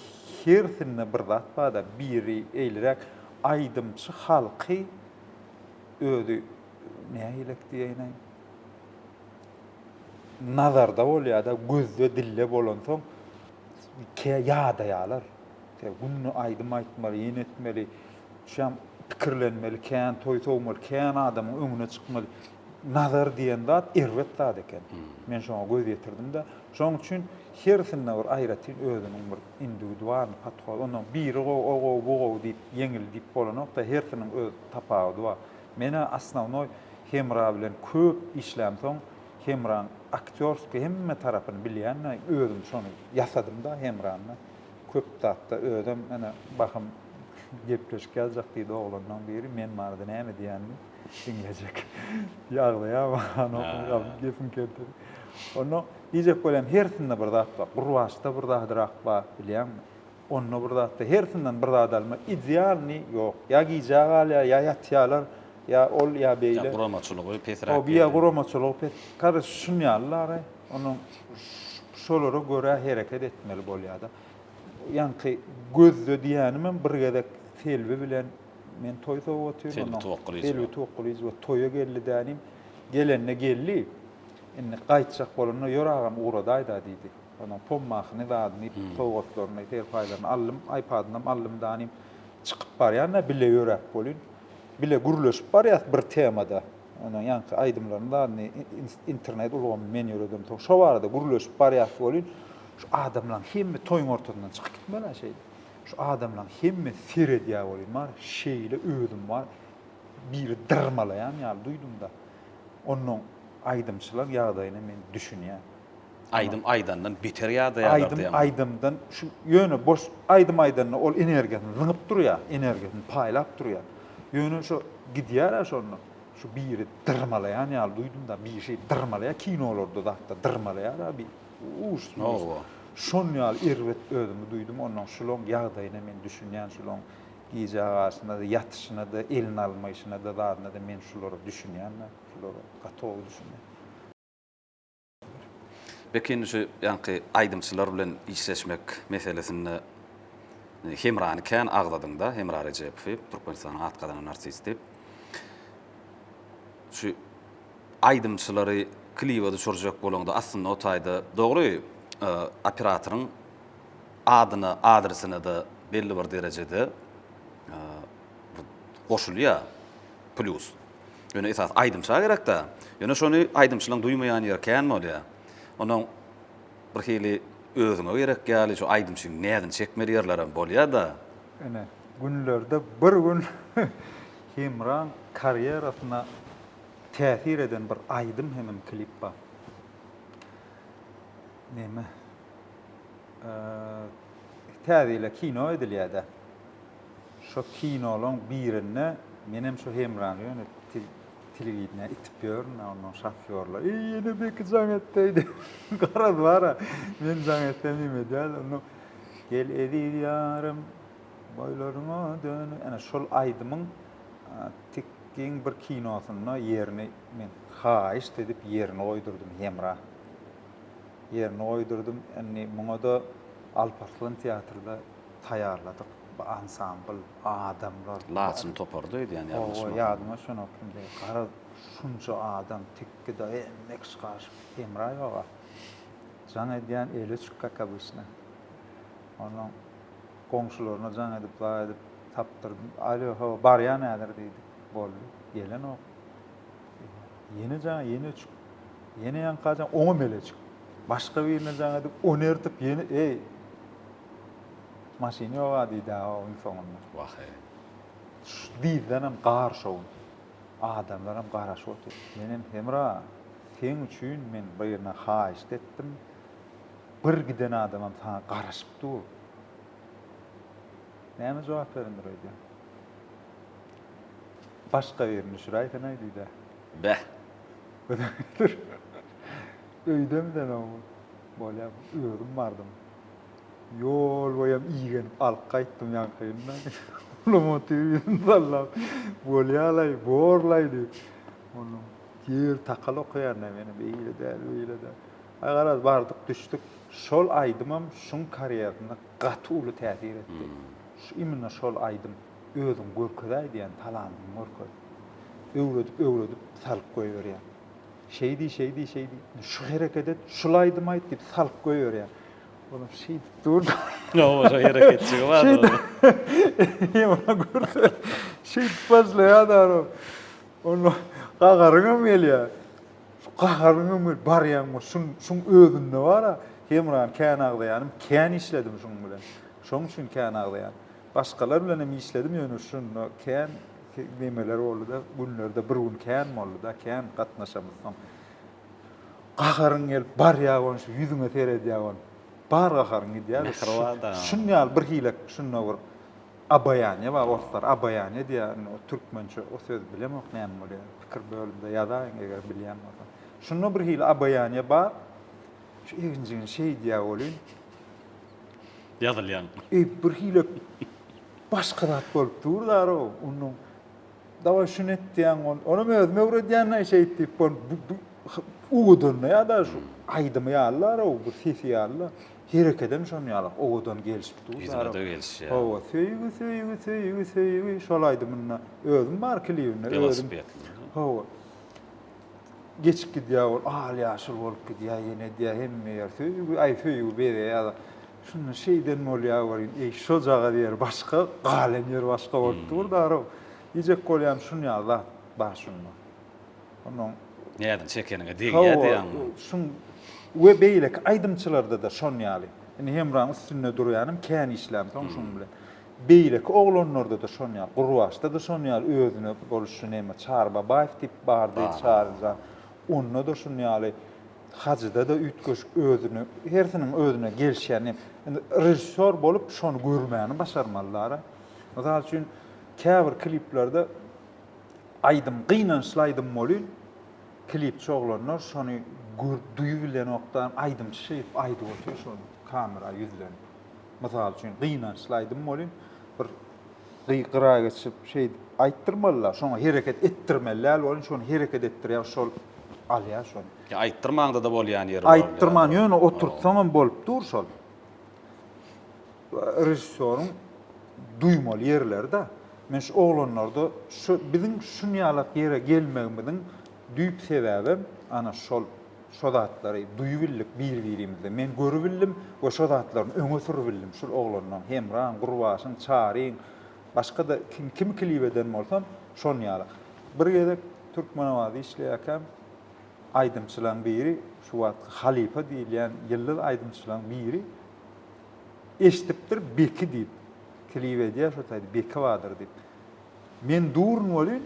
her sinne bir zat barda biri eýlerek aydymçy halky öýdi näýilek diýene nazarda bolýar da gözde dille bolan soň ýada ýalar. Günni aydym aýtmaly, ýenetmeli, şam pikirlenmeli, kän toý togmaly, kän adamyň öňüne çykmaly. Nazar diýen zat erwet zat eken. Men şoňa göz ýetirdim de, şoň üçin her sinne bir aýratyn özüniň bir individual patron, onuň biri o diýip ýeňil diýip bolanokda her sinniň öz tapagy bar. Mene asnawnoy Hemra bilen köp işlem soň Hemran aktyorski hemme tarapyny bilýän, özüm şonu ýasadym da Hemranyň. Köp zatda özüm ana bakym gepleşik ýazjak diýdi oglandan beri, men marda näme diýänmi diňlejek. Ýaglaýa bana gepim keldi. Onu diýjek bolýan her sinne bir zat bar. Gurbaşda bir zat bar bilýänmi? Onu bir zatda her sinden bir zat alma idealni ýok. Ya giýjägal ya ýatýarlar, ya ol ya beýle. Ya guramaçylygy pesrak. O biýa guramaçylygy pes. Karış şunýarlar, onuň şolara göre hereket etmeli bolýar da. Ýanky gözde diýänim bir gedek selbi bilen men toý sowatýar, selbi towaklyz we toýa geldi dänim. Gelenne geldi. Inni gaýtjak bolany ýöragam uğradaýda diýdi. Onuň pommagyny dadyny, sowatlaryny, telefaylaryny allym, iPadyny allym danym çykyp barýar, bile ýörek bolyn. Bile guruluşyp barýar bir temada. Onuň ýanky aýdymlaryny dadyny internet ulgam men ýöredim. Şo barada guruluşyp barýar bolyn. Şu adamlar hemme toyun ortadan çıkıp gitmeli şey. Şu adamlar hemme seredýär bolýar, mar şeýle öýdüm var. Bir dırmalayan ýa duydum da. Onuň aýdymçylar ýagdaýyny men düşünýär. Aydym aydandan beter ýagdaýlar diýem. Aydymdan şu ýöne boş aydym ol energiýasyny zyňyp durýar, energiýasyny paýlap durýar. Ýöne şu gidýär şonu. Şu biri dırmalayan ýa duydum da bir şey dırmalaýar, kinolarda da dırmalaýar bir şonyal erwet özümü duydum, ondan şulon ýagdaýyna men düşünýän şulon giýjagasyna da ýatyşyna da elini almaýyşyna da dadyna da men şulary düşünýän, şulary gatow düşünýän. Bekin şu ýanky aýdymçylar bilen işleşmek meselesini Hemrany kän agladyň da, Hemra Rejepow, Türkmenistanyň atgadan narsist dip. Şu aýdymçylary klipde çorjak bolanda aslında o taýda dogry operatoryň adyny, adresini de belli bir derejede goşulýar plus. Ýöne esas aýdymçylar gerek da. Ýöne şonu aýdymçylaryň duýmaýan ýer kän bolýar. Onuň bir hili özüňe gerek ýaly şu aýdymçyň nädin çekmeli ýerler bolýar da. Ene günlerde bir gün Hemran karýerasyna täsir eden bir aýdym hemem klip bar. Neme? Täzile kino edilýär. Şo kinolaryň birine menem şu Hemran ýöne Tiligidine itip ýörün, onun şoförler. Ýene beki jaňetdeýdi. Garaz bara. Men jaňetdemime diýär, onu gel edi diýarym, boýlaryňa dön. Ana şol aýdymyň tikkiň bir kinosyna ýerini men haýyş edip ýerini goýdurdum hemra. Ýerini goýdurdum. Änni muňa da Alparslan teatrda taýarladyk. Ansambl, adamlar. Laçyn topardydy ýani ýalňyşmy. O ýadyma şonu okuydy. Gara şunça adam tikkide emmek şykaşyp hemra ýoga. Jaň edýän ele çykka kabysna. Onu komşularına jaň edip tapdyrdım. Alo, ha, barýa näder diýdi. Boldy. Gelen ok. Yeni jaň, yeni çyk. Yeni ýan kajan oňa mele çyk. Başga birine jaň edip onu ertip yeni maşyny ýoga diýdi oň soňunda. Wah. Diýdiňem garşy. Adamlaram garaşy otur. Menen hemra sen üçin men birine haýyş etdim. Bir giden adamam sana garaşypdy. Näme jogap berendir öýdi? Başga birine şuraýtan aýdyda. Beh. Öýdemden o bolýar, öýrüm bardym. Yol boyam iýgenip alyp gaýtdym ýankyňdan. Lomotiwin valla bolýarlay, borlaydy. Onu yer takal okuyan meni beýle däl. Ay garaz bardyk düşdük. Şol aýdymam şuň karýerine gaty uly täsir etdi. Şu imine şol aýdym özüm görkezäý diýen talandy görkez. Öwredip salyp goýberýär. Şeydi. Şu hereket et, şulaydım aýt diýip salyp goýberýär. Oğlum dur. No, şo hareketçi var. Ona gördü. Başlaýar daro. Onu gagaryňam gelýär. Gagaryňam barýan şuň özünde bara. Hemran kän agdaýanym, kän işledim şuň bilen. Şoň üçin kän agdaýan. Başgalar bilen hem işledim ýöne şunu kän nemeler boldy da günlerde bir gün kän boldy da kän gatnaşamyzdan. Gagaryň gelip barýagon şu ýüzüňe teredýagon. Bar gagaryň diýär. Şunyal bir hilek şunna bir abaýany bar ortar abaýany diýär. O türkmençe o söz bilemok näme bolýar. Pikir bölümde ýazaýyn eger bilýän bolsa. Şunna bir hil abaýany bar. Şu eginciň şey diýär bolýan. Ýazylýan. Bir hilek başga zat bolup durlar o. Onu dawa şunu etdiýän onu özüme öwredýän şey etdi. Uğudun ya da şu aydım ýallar o bu sesi ýallar. Herekedem şonu ýalak uğudun gelişipdi. Ýüzüne de gelişýär. O söýügi şol aýdymyna özüm bar klibine özüm. Ho. Geçip gidýär, al ýaşyl bolup gidýär, ýene diýär hemme ýer söýügi söýügi berýär ýa-da şunu şeyden bolýar, şo jaga diýer başga galen ýer başga bolup durdar o. Ýejek bolýan şunu ýallar bar şunu. Onun Näden çekeniňe diýýär. Şun we beýlek aýdymçylarda da şon ýaly. Indi hemran üstünde durýanym kän işlem taň şun bilen. Beýlek oglanlarda da şon ýaly, Gurwaşda da şon ýaly özüne boluşy näme çarba baýf tip bardy çarja. Onda da şun ýaly hajyda da ütköş özüne hersiniň özüne gelişýän. Indi rejissor bolup şonu görmäni başarmalylar. Mesela üçin käbir kliplerde aýdym gynan slaýdym bolýan. Klip çoğlanlar şonu duýup bilen okdan aýdym şey aýdyp otur şonu kamera ýüzlen. Mesela üçin gynan slaýdym bolýan bir gyýqıra geçip şey aýtdyrmalylar, şoňa hereket etdirmeler, onu şonu hereket etdirýär şol alýar şonu. Ya aýtdyrmagda da bolýan ýeri bar. Aýtdyrman ýöne oturtsaňam bolup dur şol. Rejissorun duýmaly ýerlerde men şu oglanlarda şu biziň şunu ýalak ýere gelmegimiň düýp sebäbim ana şol şodatlary duýubillik bir-birimizde men görübildim we şodatlaryny öňe sürübildim şol oglandan hemran Gurwaşyň çaryň başga da kim klip eden bolsam şon ýaly bir gezek türkmen awazy işleýärken aýdymçylaryň biri şu wagt Halifa diýilýän ýyllar aýdymçylaryň biri eşitipdir beki diýip klip edýär şo taýdy beki wadyr diýip men durun bolýan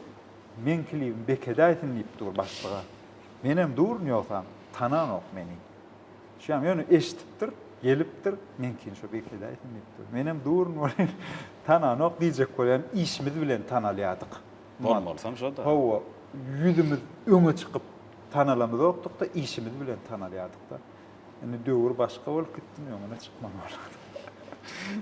men klibim bekede aýtyn diýip dur başlyga. Menem durun ýoksam tanan ok meni. Şam ýöne eşitipdir, gelipdir, men kin şo bekede aýtyn diýip dur. Menem durun bolýan tanan ok diýjek bolýan işimiz bilen tanalýadyk. Bolmasam şo da. Ho, yüzümüz öňe çykyp tanalamaz oktuk da işimiz bilen tanalýardyk da. Indi döwür başga bolup gitdi, öňe çykman bolady.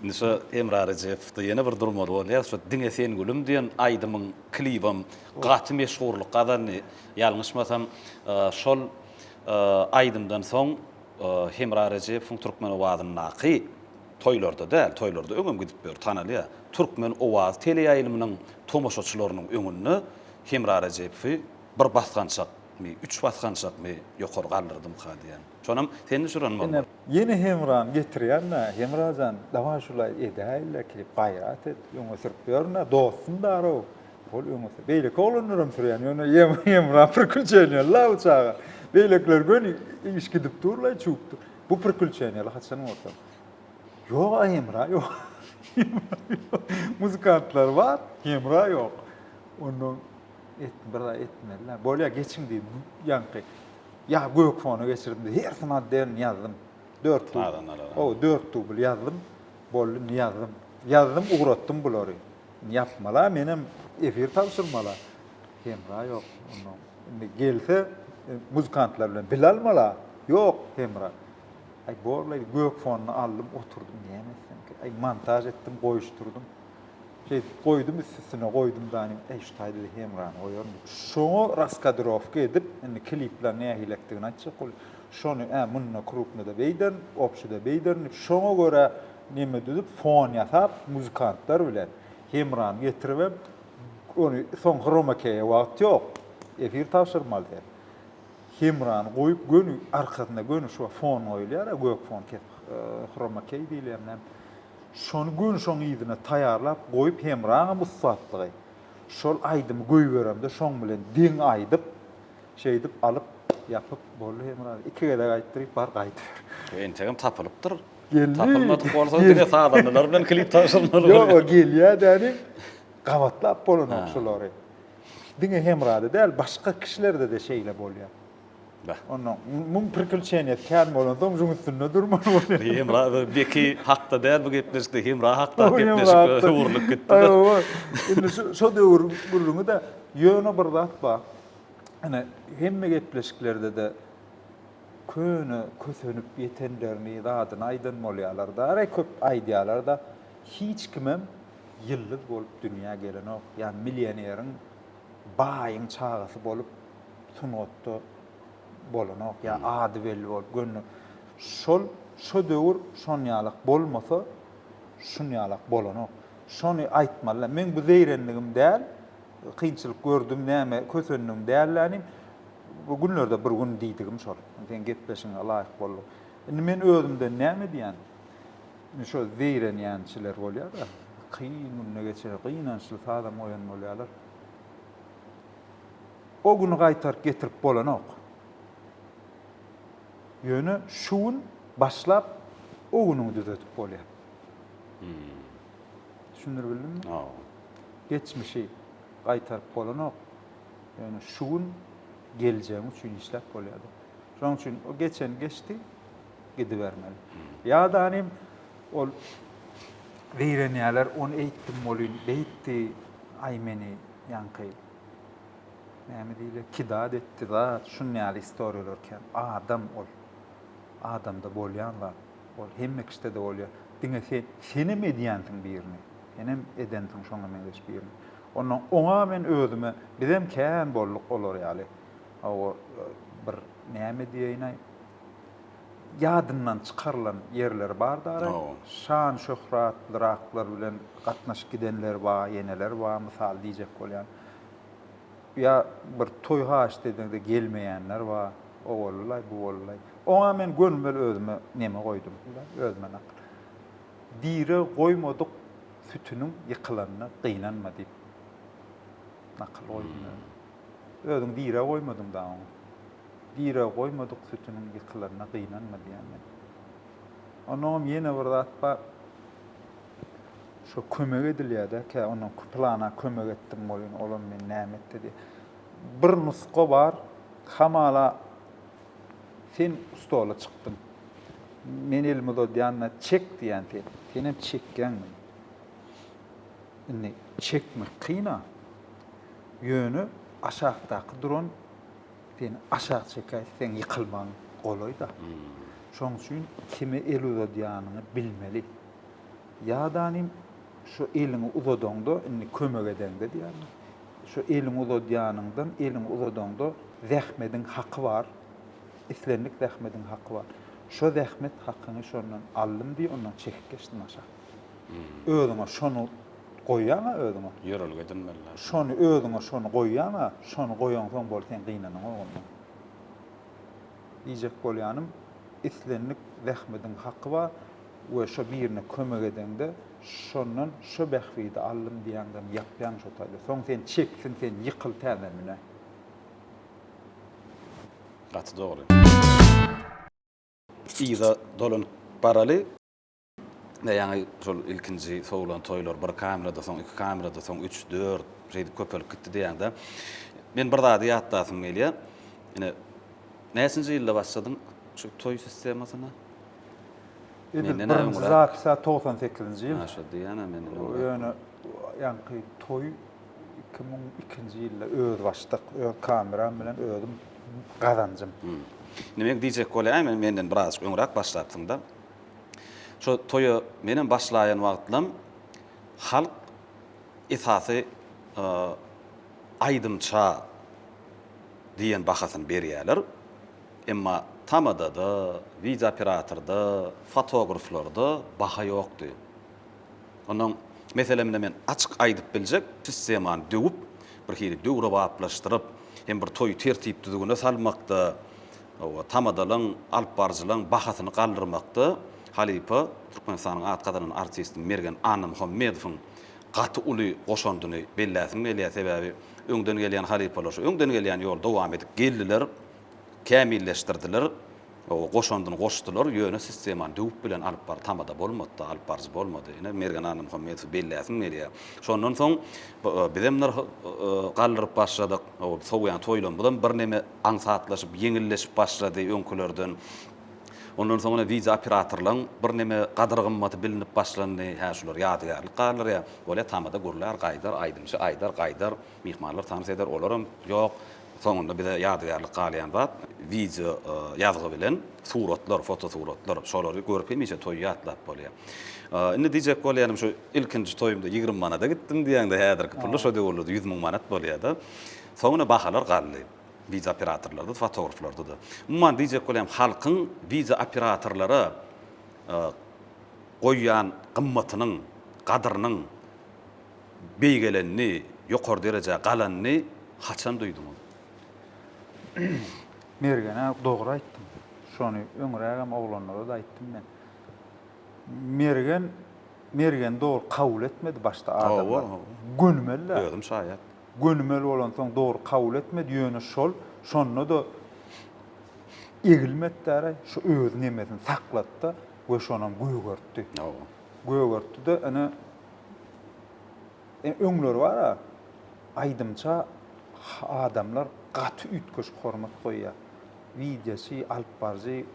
Nişe Emre Recep'de ýene bir durmaly bolýar. Şu diňe sen gülüm diýen aýdymyň klibim gaty meşhurlyk gazandy. Ýalňyşmasam şol aýdymdan soň Emre Recep'iň türkmen owazyny naky toýlarda däl, toýlarda öňüm gidip ber tanalýar. Türkmen owaz teleýaýlymynyň tomoşaçylarynyň öňünde Emre Recep'i bir basgançakmy, 3 basgançakmy ýokary galdyrdym hadiýan. Şonam seni şuranmaly. Yeni Hemran getirýärnä, Hemrajan dawa şulay edäýler ki gaýrat et, öňe sürüp berne, dostum dar o. Bol öňe beýle kolunurum sürýän, ýöne Hemran pürkülçenýär la uçağa. Beýlekler göni iş gidip durlay çukdy. Bu pürkülçenýär haçan orta. Ýok Hemra, ýok. Muzikantlar var, Hemra ýok. Onu etmediler. Bolya geçin diye yankı. Ya gök fonu geçirdim de her zaman derin yazdım. 4 tubul. O 4 tubul yazdım. Bollun yazdım. Yazdım, uğrattım buları. Yapmala, menem efir tavsırmala. Hemra yok. Onu gelse muzikantlar bilen bilalmala. Yok Hemra. Ay borlay gök fonunu aldım, oturdum diyemezsin ki. Ay montaj ettim, koyuşturdum. Koydum üstüne koydum da hani şu taydı Hemran koyuyorum. Şonu Raskadyrovka edip klipler ne hilektigini açık ol. Şonu munna krupna da beyden, opşu da beyden. Şona göre neme düdüp fon yasap muzikantlar bilen Hemran getirip onu son chroma-key'e wagt yok. Efir tavsırmalı der. Hemran koyup gönü arkasında gönü şu fon koyulýar, gök fon chroma-key diýilýär. Şonu gün şoň ýygyna taýarlap goýup Hemrana musatlygy. Şol aýdymy goýberemde şoň bilen diň aýdyp, şeýdip alyp ýapyp boldy Hemrana. Iki gede gaýtdyryp bar gaýdyr. Entegem tapylypdyr. Geldi. Tapylmadyk bolsa diňe sadanlar bilen klip taşyrmaly. Ýok, o gelýär däni. Gawatlap bolanok şolary. Diňe Hemrana däl, başga kişilerde de şeýle bolýar. Onu mum pürkülçenýet kän bolan soň şuň üstünde durmaly bolýar. Emre beki hakda däl bu gepleşdi. Emre hakda gepleşip uğurlyk gitdi. Indi şu döwür gurluňy da ýöne bir zat bar. Ana hemme gepleşiklerde de kösönüp ýetenlerini zadyny aýdan bolýarlar da, köp aýdýarlar da hiç kimem ýyllyk bolup dünýä gelen ok, ýani millioneriň baýyň çagasy bolup sunatda bolanok ya ady belli bolup gönlü. Şo döwür şonýalyk bolmasa şonýalyk bolanok. Şonu aýtmaly. Men bu zeýrenligim däl, kynçylyk gördüm, näme kösöndim dällanim. Bu günlerde bir gün diýdigim şol. Sen gepleşiňe laýyk bolduk. Indi men özümde näme diýen? Şo zeýrenýänçiler bolýar da. Kynynne geçer, kynançyl adam oýan bolýarlar. O güni gaýtar getirip bolanok. Ýöne şuun başlap o güni düzetip bolýar. Düşünür bildimmi? Geçmişi gaýtaryp bolanok. Ýöne şuun geleceğim üçin işläp bolýardy. Şoň üçin o geçen geçti, gidibermeli. Ya da hanim ol veýrenýärler, onu eýtdim bolýan, beýtdi, ay meni ýanky. Näme diýler? Kidad etdi da, şunýaly istoriýalarken adam ol. Adamda bolýan var. Ol hemme kişide de bolýar. Diňe seni mi diýensiň birini? Enem edensiň şoňa men geç birini. Oňa men özüme bizem kän bolluk bolar ýaly. O bir näme diýeýin? Ýadyndan çykarlan yerler bar da. Şan şöhratlyraklar bilen gatnaşyp gidenler bar, yeneler bar, mysal diýjek bolýan. Ya bir toy haş dediğinde gelmeyenler var. O bollay, bu bollay. Oňa men gönmel özüme neme goýdum? Özüme nakl. Dire goýmadyk sütüniň ýykylanna gynanma diýip nakl goýdum. Özüň dire goýmadym da oňa. Dire goýmadyk sütüniň ýykylanna gynanma diýen men. Onuň ýene bir zat bar. Şo kömek edilýär-de, onuň plana kömek etdim bolýan, olam men näme etdi. Bir nuska bar, hamala sen ustola çykdym. Men elime do diýanna çek diýen te. Senem çekgenmi? Indi çekmek kyna. Ýöne aşağıdaky duran sen aşağı çeker, sen yıkılman goloy da. Şoň üçin kimi el uzadýanyny bilmeli. Ýa-danym şu elini uzadanda inni kömek edende diýärler. Şu elini uzadýanyňdan elini uzadanda zähmedin haqqy var. İslenlik zähmedin haqqy var. Şo zähmet haqqyny şondan aldym diýip ondan çekip geçdim aşağı. Özüňe şonu goýýaňa özüňe. Ýörelge edilmeli. Şonu özüňe şonu goýýaňa, şonu goýansoň bol sen gynanyň oğlum. Diýjek bolýanym, islenlik zähmedin haqqy var we şo birine kömek edende şondan şo bähwidi aldym diýäňden ýapýan şo taýda. Soň sen çeksin, sen ýykyl täzemine. Gatı doğru. İza dolun paralı. Ne yani şol ilkinci soğulan toylar bir kamerada soň iki kamerada soň 3-4 şeydi köpelip gitdi diýende. Men bir daha ýatdasym gelýär. Ine näsinji ýylda başladym şu toy sistemasyna? Edip Men 98-nji ýyl. Ha şo diýene men. Ýöne ýanky toy 2002-nji ýylda öz başladyk. Öz kameram bilen özüm gazanjym. Nimek diýjek bolýar, men menden biraz öňrek başlapdyň da. Şo toyu menen başlaýan wagtlam halk esasy aýdymça diýen bahasyn berýärler. Emma tamada da, video operatorda, fotograflarda baha ýokdy. Onuň meselemde men açyk aýdyp biljek, sistemany döwüp, bir hili döwre baplaşdyryp, hem bir toy tertip düzgüne salmakda, tamadalyň, alp barjylyň bahasyny galdyrmakda, Halipa, Türkmenistanyň atgadynyň artisti Mergen Anna Muhammedowyň gaty uly goşandyny belläsin gelýär sebäbi öňden gelýän halipalar şu öňden gelýän ýol dowam edip geldiler, kämilleşdirdiler. O goşandyny goşdylar, ýöne sistemany döwüp bilen alyp bar tamada bolmady, alyp barjy bolmady. Ine Mergen Anna Muhammedow belläsin gelýär. Şondan soň bizemler galdyryp başladyk. O soňyan toýlan bilen bir neme aňsatlaşyp, ýeňilleşip başlady öňkülerden. Ondan sonra video operatorlaryň bir neme gadyr gymmaty bilinip başlandy. Ha şular ýadygarlyk galar ya. Bola tamada gurlar gaýdar, aýdymçy aýdar, gaýdar, mihmanlar tanys eder olaram. Ýok, soňunda bize ýadygarlyk galýan zat video ýazgy bilen suratlar, fotosuratlar, şolary görüp hemişe toý ýatlap bolýar. Indi diýjek bolýanym şu ilkinji toýumda 20 manata gitdim diýende häzirki pullar şo degoldy 100 000 manat bolýar da. Soňra bahalar galdy. Video operatorlarda, fotograflarda da. Umman diýjek bolýam halkyň video operatorlara goýýan gymmatynyň, gadyrynyň beýgelenini, ýokary derejä galanny haçan duýdum? Mergene dogry aýtdym. Şonu öňrägem oglanlara da aýtdym men. Mergen dogry kabul etmedi başda adamlar. Gönmeli. Özüm şaýat. Gönmeli olan soň dogry kabul etmedi, ýöne şol, şonda da egilmetdi, şu öz nemesini saklatdy we şonan göýgörtdi. Göýgörtdi de ana öňleri bar, aýdymça adamlar gaty ütköş hormat goýýar. Videosy alyp barjy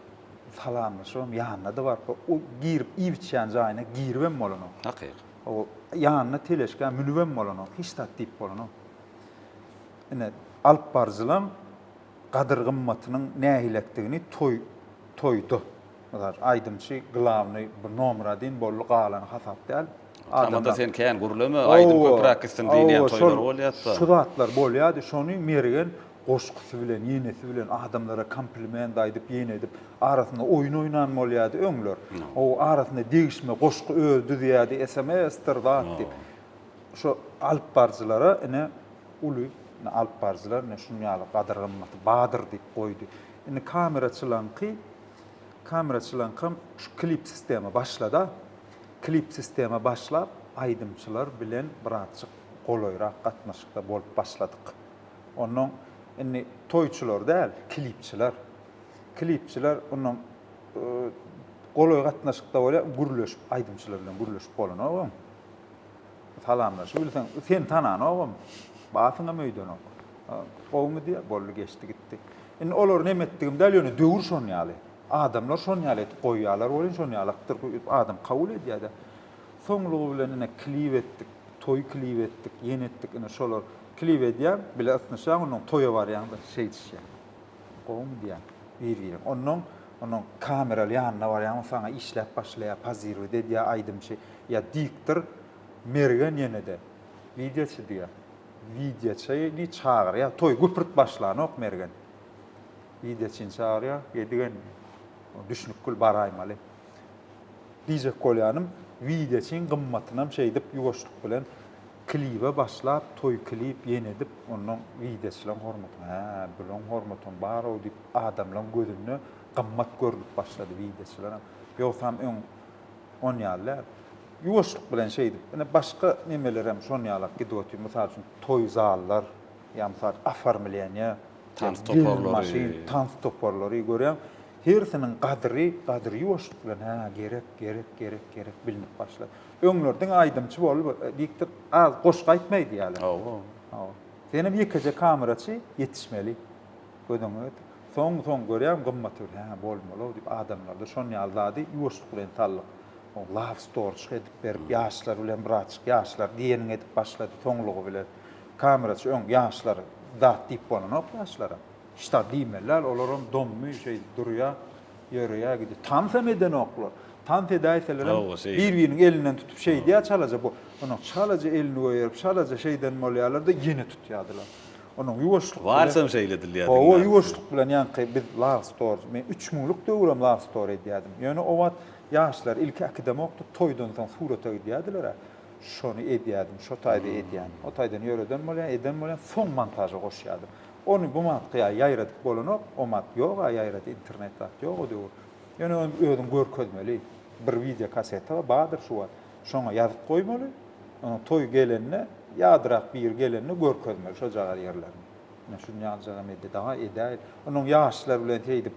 salamlaşym ýanyna da bar. O girip iwçän jaýyna giribem bolany. Hakyk. O ýanyna teleşkä münübem bolany. Hiç tatip bolany. Ine alyp barjylam gadyr gymmatynyň nähilekdigini toýdy. Magar aýdymçy glavny bir nomera diýen bolly galany hasap däl. Tamada sen kän gurulmy aýdym köprak gitsin diýen toýlar bolýardy. Şu zatlar bolýardy, şonu mergen goşgusy bilen, ýenesi bilen adamlara kompliment aýdyp, ýene edip, arasynda oýun oýnan bolýardy öňler. O arasynda degişme, goşgu öldü diýärdi, SMS-tir zatdy. Şu alyp barjylara ine uly alyp barjylar ne şunu ýaly gadyr gymmaty badyr diýip goýdy. Ine kameraçylankam şu klip sistemi başlada. Klip sistemi başlap aýdymçylar bilen birazçyk goloýrak gatnaşykda bolup başladyk. Onuň indi toýçular däl, klipçiler onuň goloý gatnaşykda bolýar, gürleşip aýdymçylar bilen gürleşip bolan ogam. Salamlaşyp bilsen sen tanan ogam. Basyňa möýden ok. Gowmy diýär, bolly geçdi gitdi. Indi olar nemetdigim däl ýöne döwür şon ýaly. Adamlar şon ýaly goýýarlar, bolýan şon ýalykdyr, adam kabul edýär. Soňlugy bilen ene klip etdik, toy klip etdik, ýene etdik, ene şolar klip edýär, bile atnaşan onuň toýa barýanda şey içýär. Gowum diýär, bir. Onuň kameraly ýanyna barýan, saňa işläp başlaýar, pozir edýär, aýdym şey. Ya diktir mergen ýene-de videoçy diýär. Videoçyny çağırýar, toý güpürt başlanok mergen. Videoçyny çağırýar, gedigen düşnükül baraýmaly. Diýjek bolýanym, videoçyň gymmatynam şey dip ýuwaşlyk bilen klibe başlap, toý klip ýene edip, onuň videoçylaryň hormatyny, bilen hormatyn bar o dip adamlaryň gözüne gymmat görülip başlady videoçylaram. Ýogsam on ýalylar ýuwaşlyk bilen şey dip, ene başga nemelerem şon ýalap gidip mysal üçin toý zallar, ýa mysal afarmilýanya, tans toparlary görýän. Hersinin gadry ýuwaşlyk bilen gerek bilinip başlady. Öňlerden aýdymçy bolup diktir az goşga aýtmaýdy ýaly. Senem ýekece kameraçy ýetişmeli. Gödüňe soň görýän gymmaty bolmaly diýip adamlar da şon ýalady ýuwaşlyk bilen tallyk. O love story edip berip ýaşlar bilen braçyk ýaşlar diýeniň edip başlady toňlugy bilen. Kameraçy öň ýaşlary dat diýip bolan ýaşlara. İşte diýmeler, olaram dommy şey durýar, ýörýär gidi. Tansam eden oklar. Tant edäýseler bir-biriniň elinden tutup şey diýär çalaja bu. Onu çalaja elini goýup, çalaja şeyden bolýarlar da ýene tutýardylar. Onuň ýuwaşlyk Warsam şeýle dilýär. O ýuwaşlyk bilen ýanky biz love story, men 3 minutlyk döwrem love story edýärdim. Ýöne o wagt ýaşlar ilki akadem okdy, toýdan soň surata edýärdiler. Şonu edýärdim, şo taýda edýän. O taýdan ýöreden bolýan, eden bolýan, soň montaja goşýardım. Onu bu matqya ýaýradyk bolanok, o mat ýok, ýaýrady internetde ýok o döwür. Ýöne özüň görkezmeli. Bir video kaseta badyr şu var. Şoňa ýazyp goýmaly. Onu toý gelenne, ýadyrak bir gelenne görkezmeli şo jagar ýerlerini. Näme şu ýazyjagam edip daha edäýär. Onuň ýaşlar bilen teýdip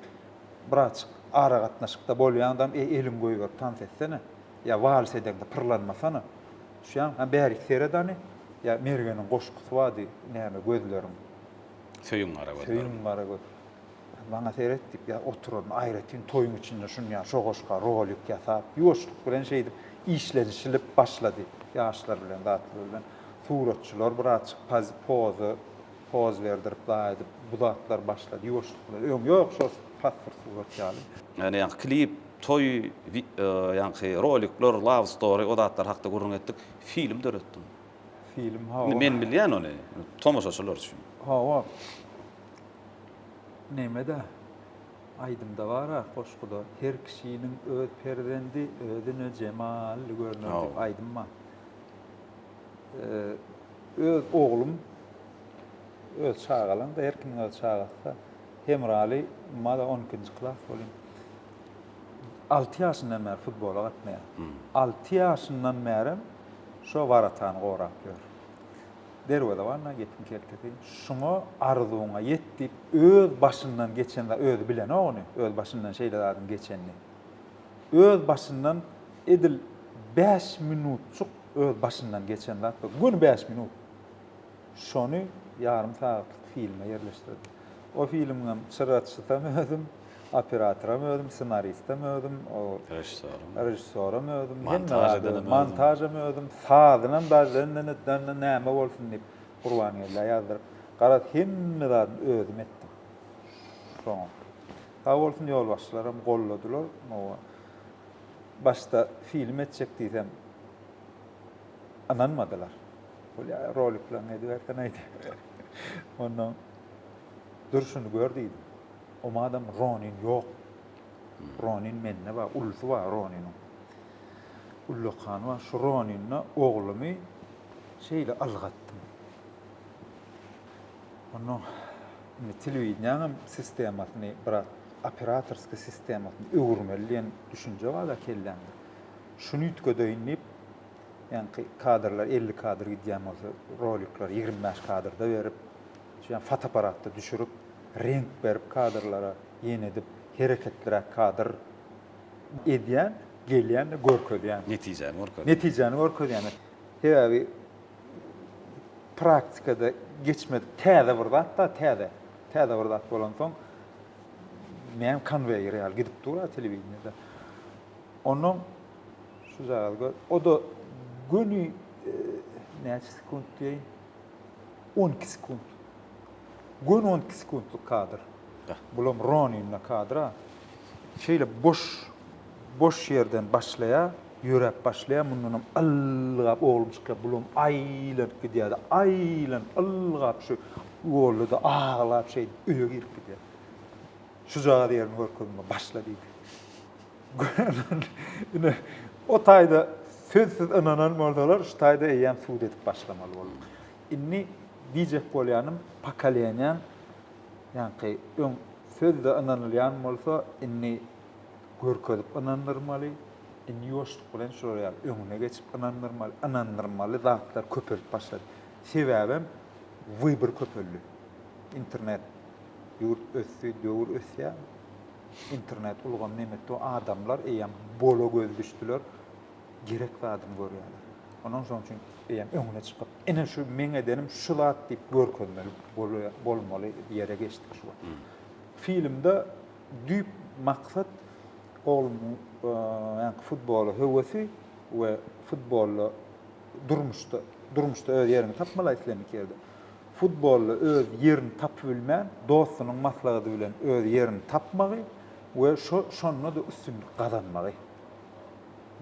braç ara gatnaşykda bolýan adam elim goýup tans etsene. Ya wals edende pırlanmasana. Şuň bäri seredany ya mergeniň goşgusy wady näme gözlerim. Söyüm garagoz. Bana seyretdik ya oturup aýratyn toýuň içinde şunu ya şo goşga rolik ýasap, ýuwaşlyk bilen şey edip işlenişilip başlady. Ýaşlar bilen datlar bilen suratçylar braçyk poz berdirip daýdyp budatlar başlady. Ýuwaşlyk bilen ýok şo pasfır surat ýaly. Yani klip, toy, rolikler, love story o datlar hakda gurrun etdik. Film döretdim. Film Men bilýän ony. Tomaşaçylar üçin. Nemede aýdymda bara goşguda her kişiniň öz perdendi, özüne cemal görünür diýip aýdymma. Öz oglum öz çağalan da her kimin öz çağatsa Hemrali mada 12-nji klas bolýan. 6 ýaşyndan bäri futbola gatnaýar. 6 ýaşyndan bäri şo baratan gorap ýör. Derwede barna gitdim keltedi. Şuňa arzuňa ýetip öz başyndan geçende özü bilen ony, öz başyndan şeýlerädim geçenni. Öz başyndan edil 5 minutçuk öz başyndan geçende, gün 5 minut. Şonu ýarym saatlyk filme ýerleşdirdim. O filmden sıratçytam özüm, operatoram özüm, senaristam özüm, o rejissöram özüm, montajam özüm, sazynan bazynyň näme bolsun diýip Qurban ýerler ýazdyryp, garat hemmeden özüm etdim. Soň. Sag bolsun ýolbaşçylaram golladylar. Başta film etjek diýsem ananmadylar. Bolýa rolik bilen edip näýdi. Ondan durşuny gördüm. O madam Ronin yok. Ronin menne var, ulsu var Ronin'in. Ulluqan var, şu Ronin'na oğlumu şeyle algattım. Onu televizyonun sistematını, bırak operatorski sistematını öwürmeliýän düşünje var da kellendi. Şunu ütködöýnip, yani kadrlar 50 kadr gidýän bolsa, rolikler 25 kadrda berip, şu fotoaparatda düşürüp, renk berip kadrlara ýene edip, hereketlere kadr edýän, gelýän, görkezýän. Netijäni görkezýän. Hebi praktikada geçmedi. Täze birdat bolan soň men konveýer ýaly gidip durar telewizionyda. Onuň şu zagada o da günü näçe sekund diýin 12 sekund. Gün 12 sekundluk kadr. Bulam Ronin'le kadra. Şeýle boş yerden başlaya, yörep başlaya, mundan algap olmuşka bulam aýlanıp gidýär. Aýlan algap şu golda ağlap şey öýe girip gidýär. Şu jaga ýerini görkezme başlady. Ine o taýda sözsüz inanan bolsalar, şu taýda eýem suud edip başlamaly boldy. Inni diýjek bolýanym pokoleniýa, ýani öň sözde inanylýan bolsa, inni görkezip inandyrmaly, inni ýoşluk bilen şuraya öňüne geçip inandyrmaly zatlar köpelip başlady. Sebäbim wybr köpeldi. İnternet ýurt össü, döwür össä, internet ulgan nemetde adamlar eýem bolo göz düşdüler, gerek adam görýärler. Onuň üçin eýem öňüne çykyp, ene şu meň edenim şu zat diýip görkezmeli bolmaly ýere geçdik şu. Filmde düýp maksat oğlumun yani futbolu hevesi ve futbolla durmuşda öz yerini tapmaly islenik yerde. Futbolla öz yerini tapybilmän, dostunyň maslahaty bilen öz yerini tapmagy we şonda da üstünlük kazanmagy.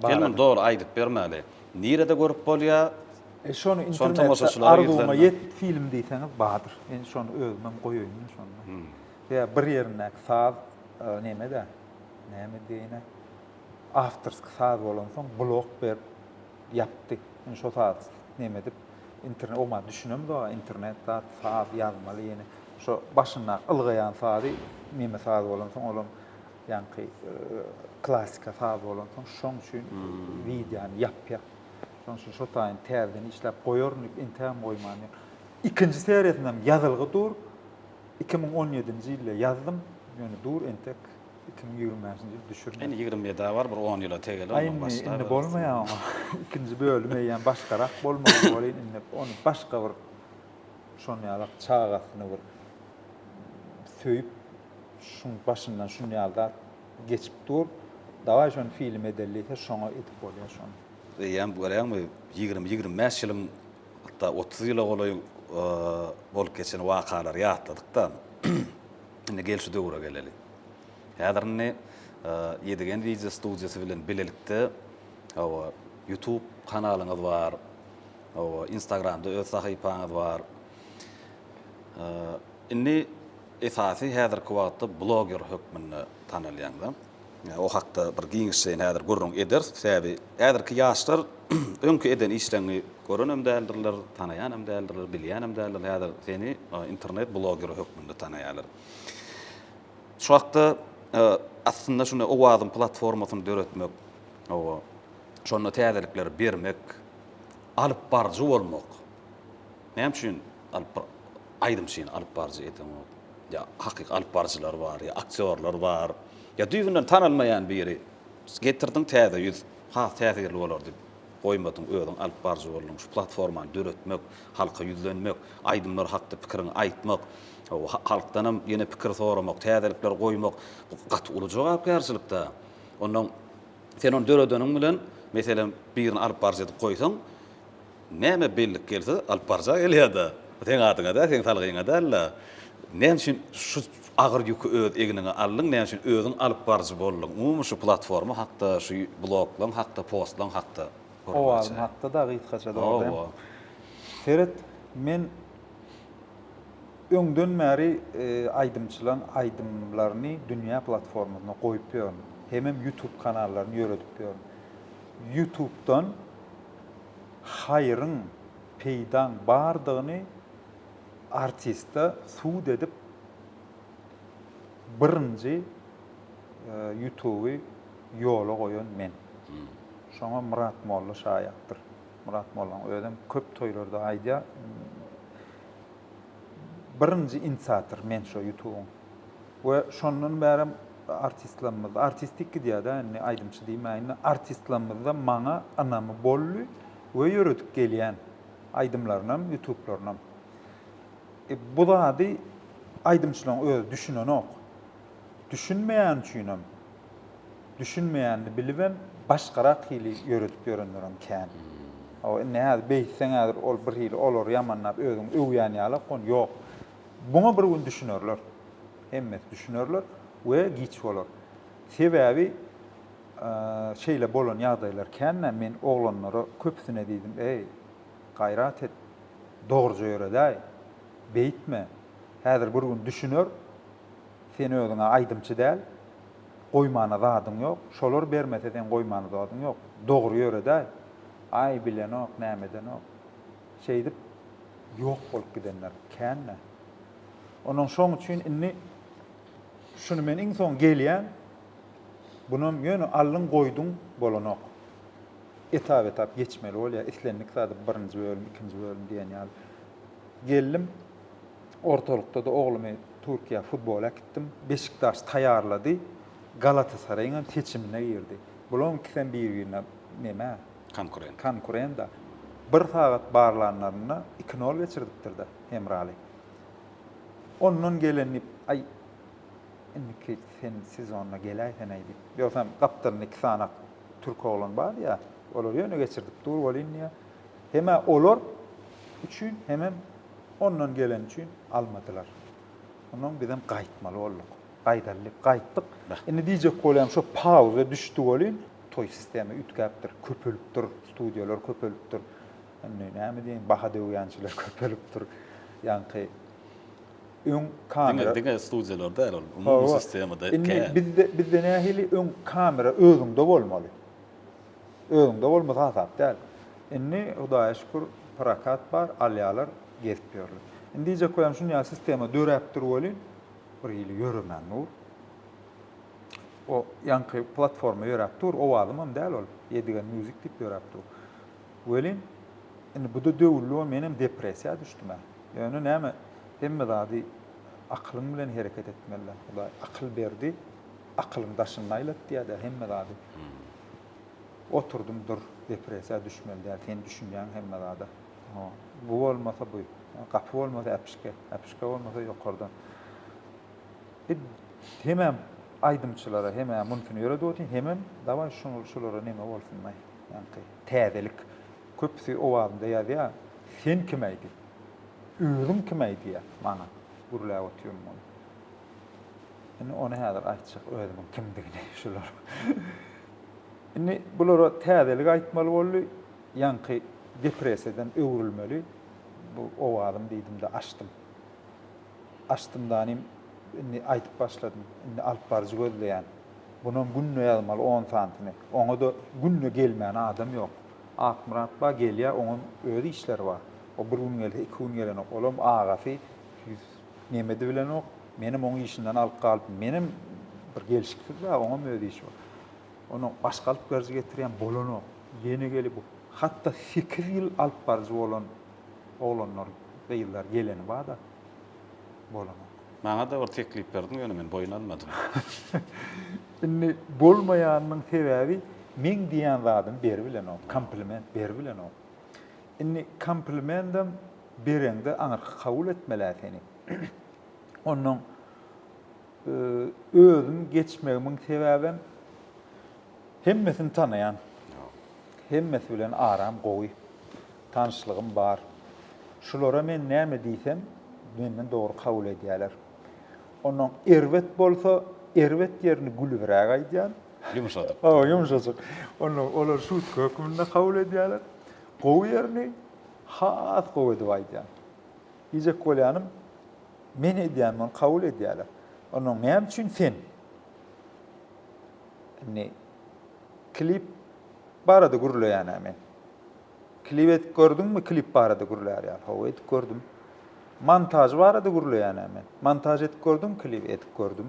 Gelmen doğru aýdyp bermäli. Nirede görüp bolýar? Şonu internetde arzuwma yet film diýseňiz badyr. Men şonu özümem goýaýyn şonu. Ya bir ýerine saz näme diýene aftersk saz bolan soň blog ber ýapdy. Şo saz näme dip internet oma düşünem da internetde saz ýazmaly ýene. Şo başynda ılgaýan sazy näme saz bolan soň olam ýani klasika saz bolan soň şoň üçin videony ýapýar. Şoň üçin şo taýyn terden işläp goýarnyk internet goýmany. İkinji seriýetinden ýazylgy dur. 2017-nji ýylda ýazdym. Ýöne dur entek 2020-nji ýyl düşürdim. Eni 27 var, bir 10 ýyla tegel olmak başlar. Indi bolmaýar. İkinji bölüm eýen başgarak bolmaly bolýan, indi onu başga bir şonu ýalak çağasyny bir söýüp şuň başyndan şunu ýalda geçip dur. Dawa şonu film edelliýse şoňa etip bolýar şonu. Eýem görýärmi 20-25 ýylym hatta 30 ýyla golaý bolup geçen wakalar ýatladyk da. Indi gelşi döwre geleli. Häzirni Ýedigen video studiýasy bilen bilelikde YouTube kanalyňyz bar. Instagramda öz sahypaňyz bar. Indi esasy häzirki wagtda blogger hökmünde tanalýan. O hakda bir giňişçiň häzir gurrun eder. Sebäbi häzirki ýaşlar öňkü eden işlerini görünem däldirler, tanaýanem däldirler, bilýänem däldirler. Häzir seni internet blogger hökmünde tanaýarlar. Şu wagtda aslında şunu o wagtyň platformasyny döretmek, şonu täzelikleri bermek, alyp barjy bolmak. Näme üçin aýdym şeýle alyp barjy etmek? Ya hakyky alyp barjylar bar, ya aktyorlar bar. Ya düýünden tanalmaýan biri getirdiň täze ýüz, täzeli bolar diýip goýmadyň özüň alyp barjy bolan şu platformany döretmek, halka ýüzlenmek, aýdymlar hakda pikirini aýtmak, halkdanam ýene pikir soramak, täzelikler goýmak, bu gaty uly jogapkärçilikde. Ondan sen onu döredeniň bilen, meselem birini alyp barjy edip goýsaň, näme bellik gelse alyp barjy gelýär-de. Sen adyňa da, sen salgyňa da. Näme üçin şu agyr ýükü öz eginiňe aldyň, näme üçin özüň alyp barjy boldun? Umumy şu platforma hakda, şu bloglaryň hakda, postlaryň hakda. O hakda da gysgaça dogry. Seret, men öňden bäri aýdymlaryny dünýä platformasyna goýup ýörüm. Hemem YouTube kanallaryny ýöredip ýörüm. YouTube'dan haýryň peýdan bardygyny artistde suud edip birinji YouTube'y ýola goýan men. Şoňa Murat Molla şaýatdyr. Murat Mollaň özüm köp toýlarda aýdýar. Birinji inisiator men şo YouTube'un. We şondan bäri artistik diýär-de, aýdymçy diýmäýin, artistlarymyzda maňa anamy bolly we ýöredip gelýän aýdymlarynam, YouTube'larynam. Bu da ady aýdymçylaryň öz düşüneni ok. Düşünmeýän üçinem, düşünmeýänni bilibem, başgarak hili ýöredip ýörenlerim kän. O näde beýsen häzir ol bir hili olar ýamanlap özüň öwýän ýaly kon ýok. Buna bir gün düşünürler. Hemmet düşünürler we giç bolar. Sebäbi şeýle bolan ýagdaýlar känme men oglanlara köpsüne diýdim, ey gaýrat et, dogry ýöredäý, beýtme. Häzir bir gün düşünür, sen özüňe aýdymçy däl, goýmana zadyň ýok, şolar bermeseden goýmana zadyň ýok, dogry ýöredäý. Ay bilenok, nämedenok. Şeýdip ýok bolup gidenler känme. Onuň şoň üçin inni şunu men iň soň gelýän bunun ýöne allyň goýduň bolanok. Etap geçmeli bolýar. Islenlik zady birinji bölüm, ikinji bölüm diýen ýaly. Geldim. Ortalykda da oglumy Türkiýe futbola gitdim. Beşiktaş taýýarlady. Galatasaraýyň seçimine girdi. Bular ikisiň bir-birine näme? Konkurenta. Bir sagat barlanlaryna 2-0 geçirdipdir da Emrali. Ondan gelenip ay inniki sen sezonuna geläýsen aýdy. Ýoksam gapdyryny 2 sanak Türk oglan bar ýa, olar ýöne geçirdip dur bolýan. Heme olar üçin hemem ondan gelen üçin almadylar. Ondan bizem gaýtmaly bolduk. Gaýtdyk. Indi diýjek bolýam şu pauza düşdi bolýan. Toy sistemi ütgäpdir, köpelipdir, studiýalar köpelipdir. Näme diýen, baha döwýänçiler köpelipdir. Ýanky öň kamera Diňe studiýalar däl ol. Umumy sistemde bizde nähili öň kamera özüňde bolmaly. Özüňde bolmasa hasap däl. Indi Hudaýa şükür prakat bar, alýalar gelip berýär. Indi diýjek bolýam şuňa sistema döräpdir bolýan. Bir ýyly ýörümän nur. O yankı platforma ýöräpdir, o adamam däl ol. Yedigen müzik dip ýöräpdir. Welin indi bu da döwürlüğü menem depressiýa düşdüm. Ýöne näme? Hemme zady akylyň bilen hereket etmeli. Hudaý akyl berdi, akylyň daşyny aýlatdy ýa-da hemme zady. Oturdum dur, depressiýa düşmeli däl, sen düşünýän hemme zady. Bu bolmasa bu. Gapy bolmasa äpişke bolmasa ýokardan. Hemem aýdymçylara hemem mümkin ýöredýär, hemem dawa şulara näme bolsunmay. Ýanky täzelik köpsi o wagtda ýa-da sen kim aýdy? Özüm kim aýdy maňa? Gurläp otyrym onu. Indi onu häzir aýtjak özümiň kimdigini şular. Indi bulara täzelik aýtmaly boldy, ýanky depressiýadan öwrülmeli. Bu o wagtym diýdim de açdym. Açdymdan indi aýtyp başladym. Indi alyp barjy gözleýän. Bunun günne ýazmaly 10 santini. Oňa da günne gelmeýän adam ýok. Akmurat ba gelýär, oňun özi işleri bar. O bir gün gelse, 2 gün gelen olam agasy nemede bilen ok. Menim oň işinden alyp galyp, menim bir gelişiklik bar, oňa özi iş bar. Onu başga alyp garjy getirýän bolan ok. Ýene gelip bu. Hatda 8 ýyl alyp barjy bolan oglanlar we ýyllar geleni bar da bolan. Maňa da bir teklip berdiň, ýöne men boyun almadym. Indi bolmaýanyň sebäbi men diýen zadym berbilen o, kompliment berbilen o. Indi komplimentim berende aňyrky kabul etmeler seni. Onuň özüm geçmegimin sebäbim hemmesini tanayan, hemmesi bilen aram gowy, tanışlygym bar. Şulara men näme diýsem, menden dogry kabul edýärler. Onuň erwet bolsa, erwet ýerini gülübirä gaýdýan. Yumşadyk. Yumşadyk. Olar şu kökümde kabul edýärler. Gowy ýerini has gowy diýip aýdýan. Diýjek bolýanym, men edýämden kabul edýärler. Onuň näme üçin sen? Klip barada gurulýan men. Klip gördüňmi? Klip barada gurulýar. Hawa et gördüm. Montaj barada gurulýan men. Montaj et gördüm, klip et gördüm.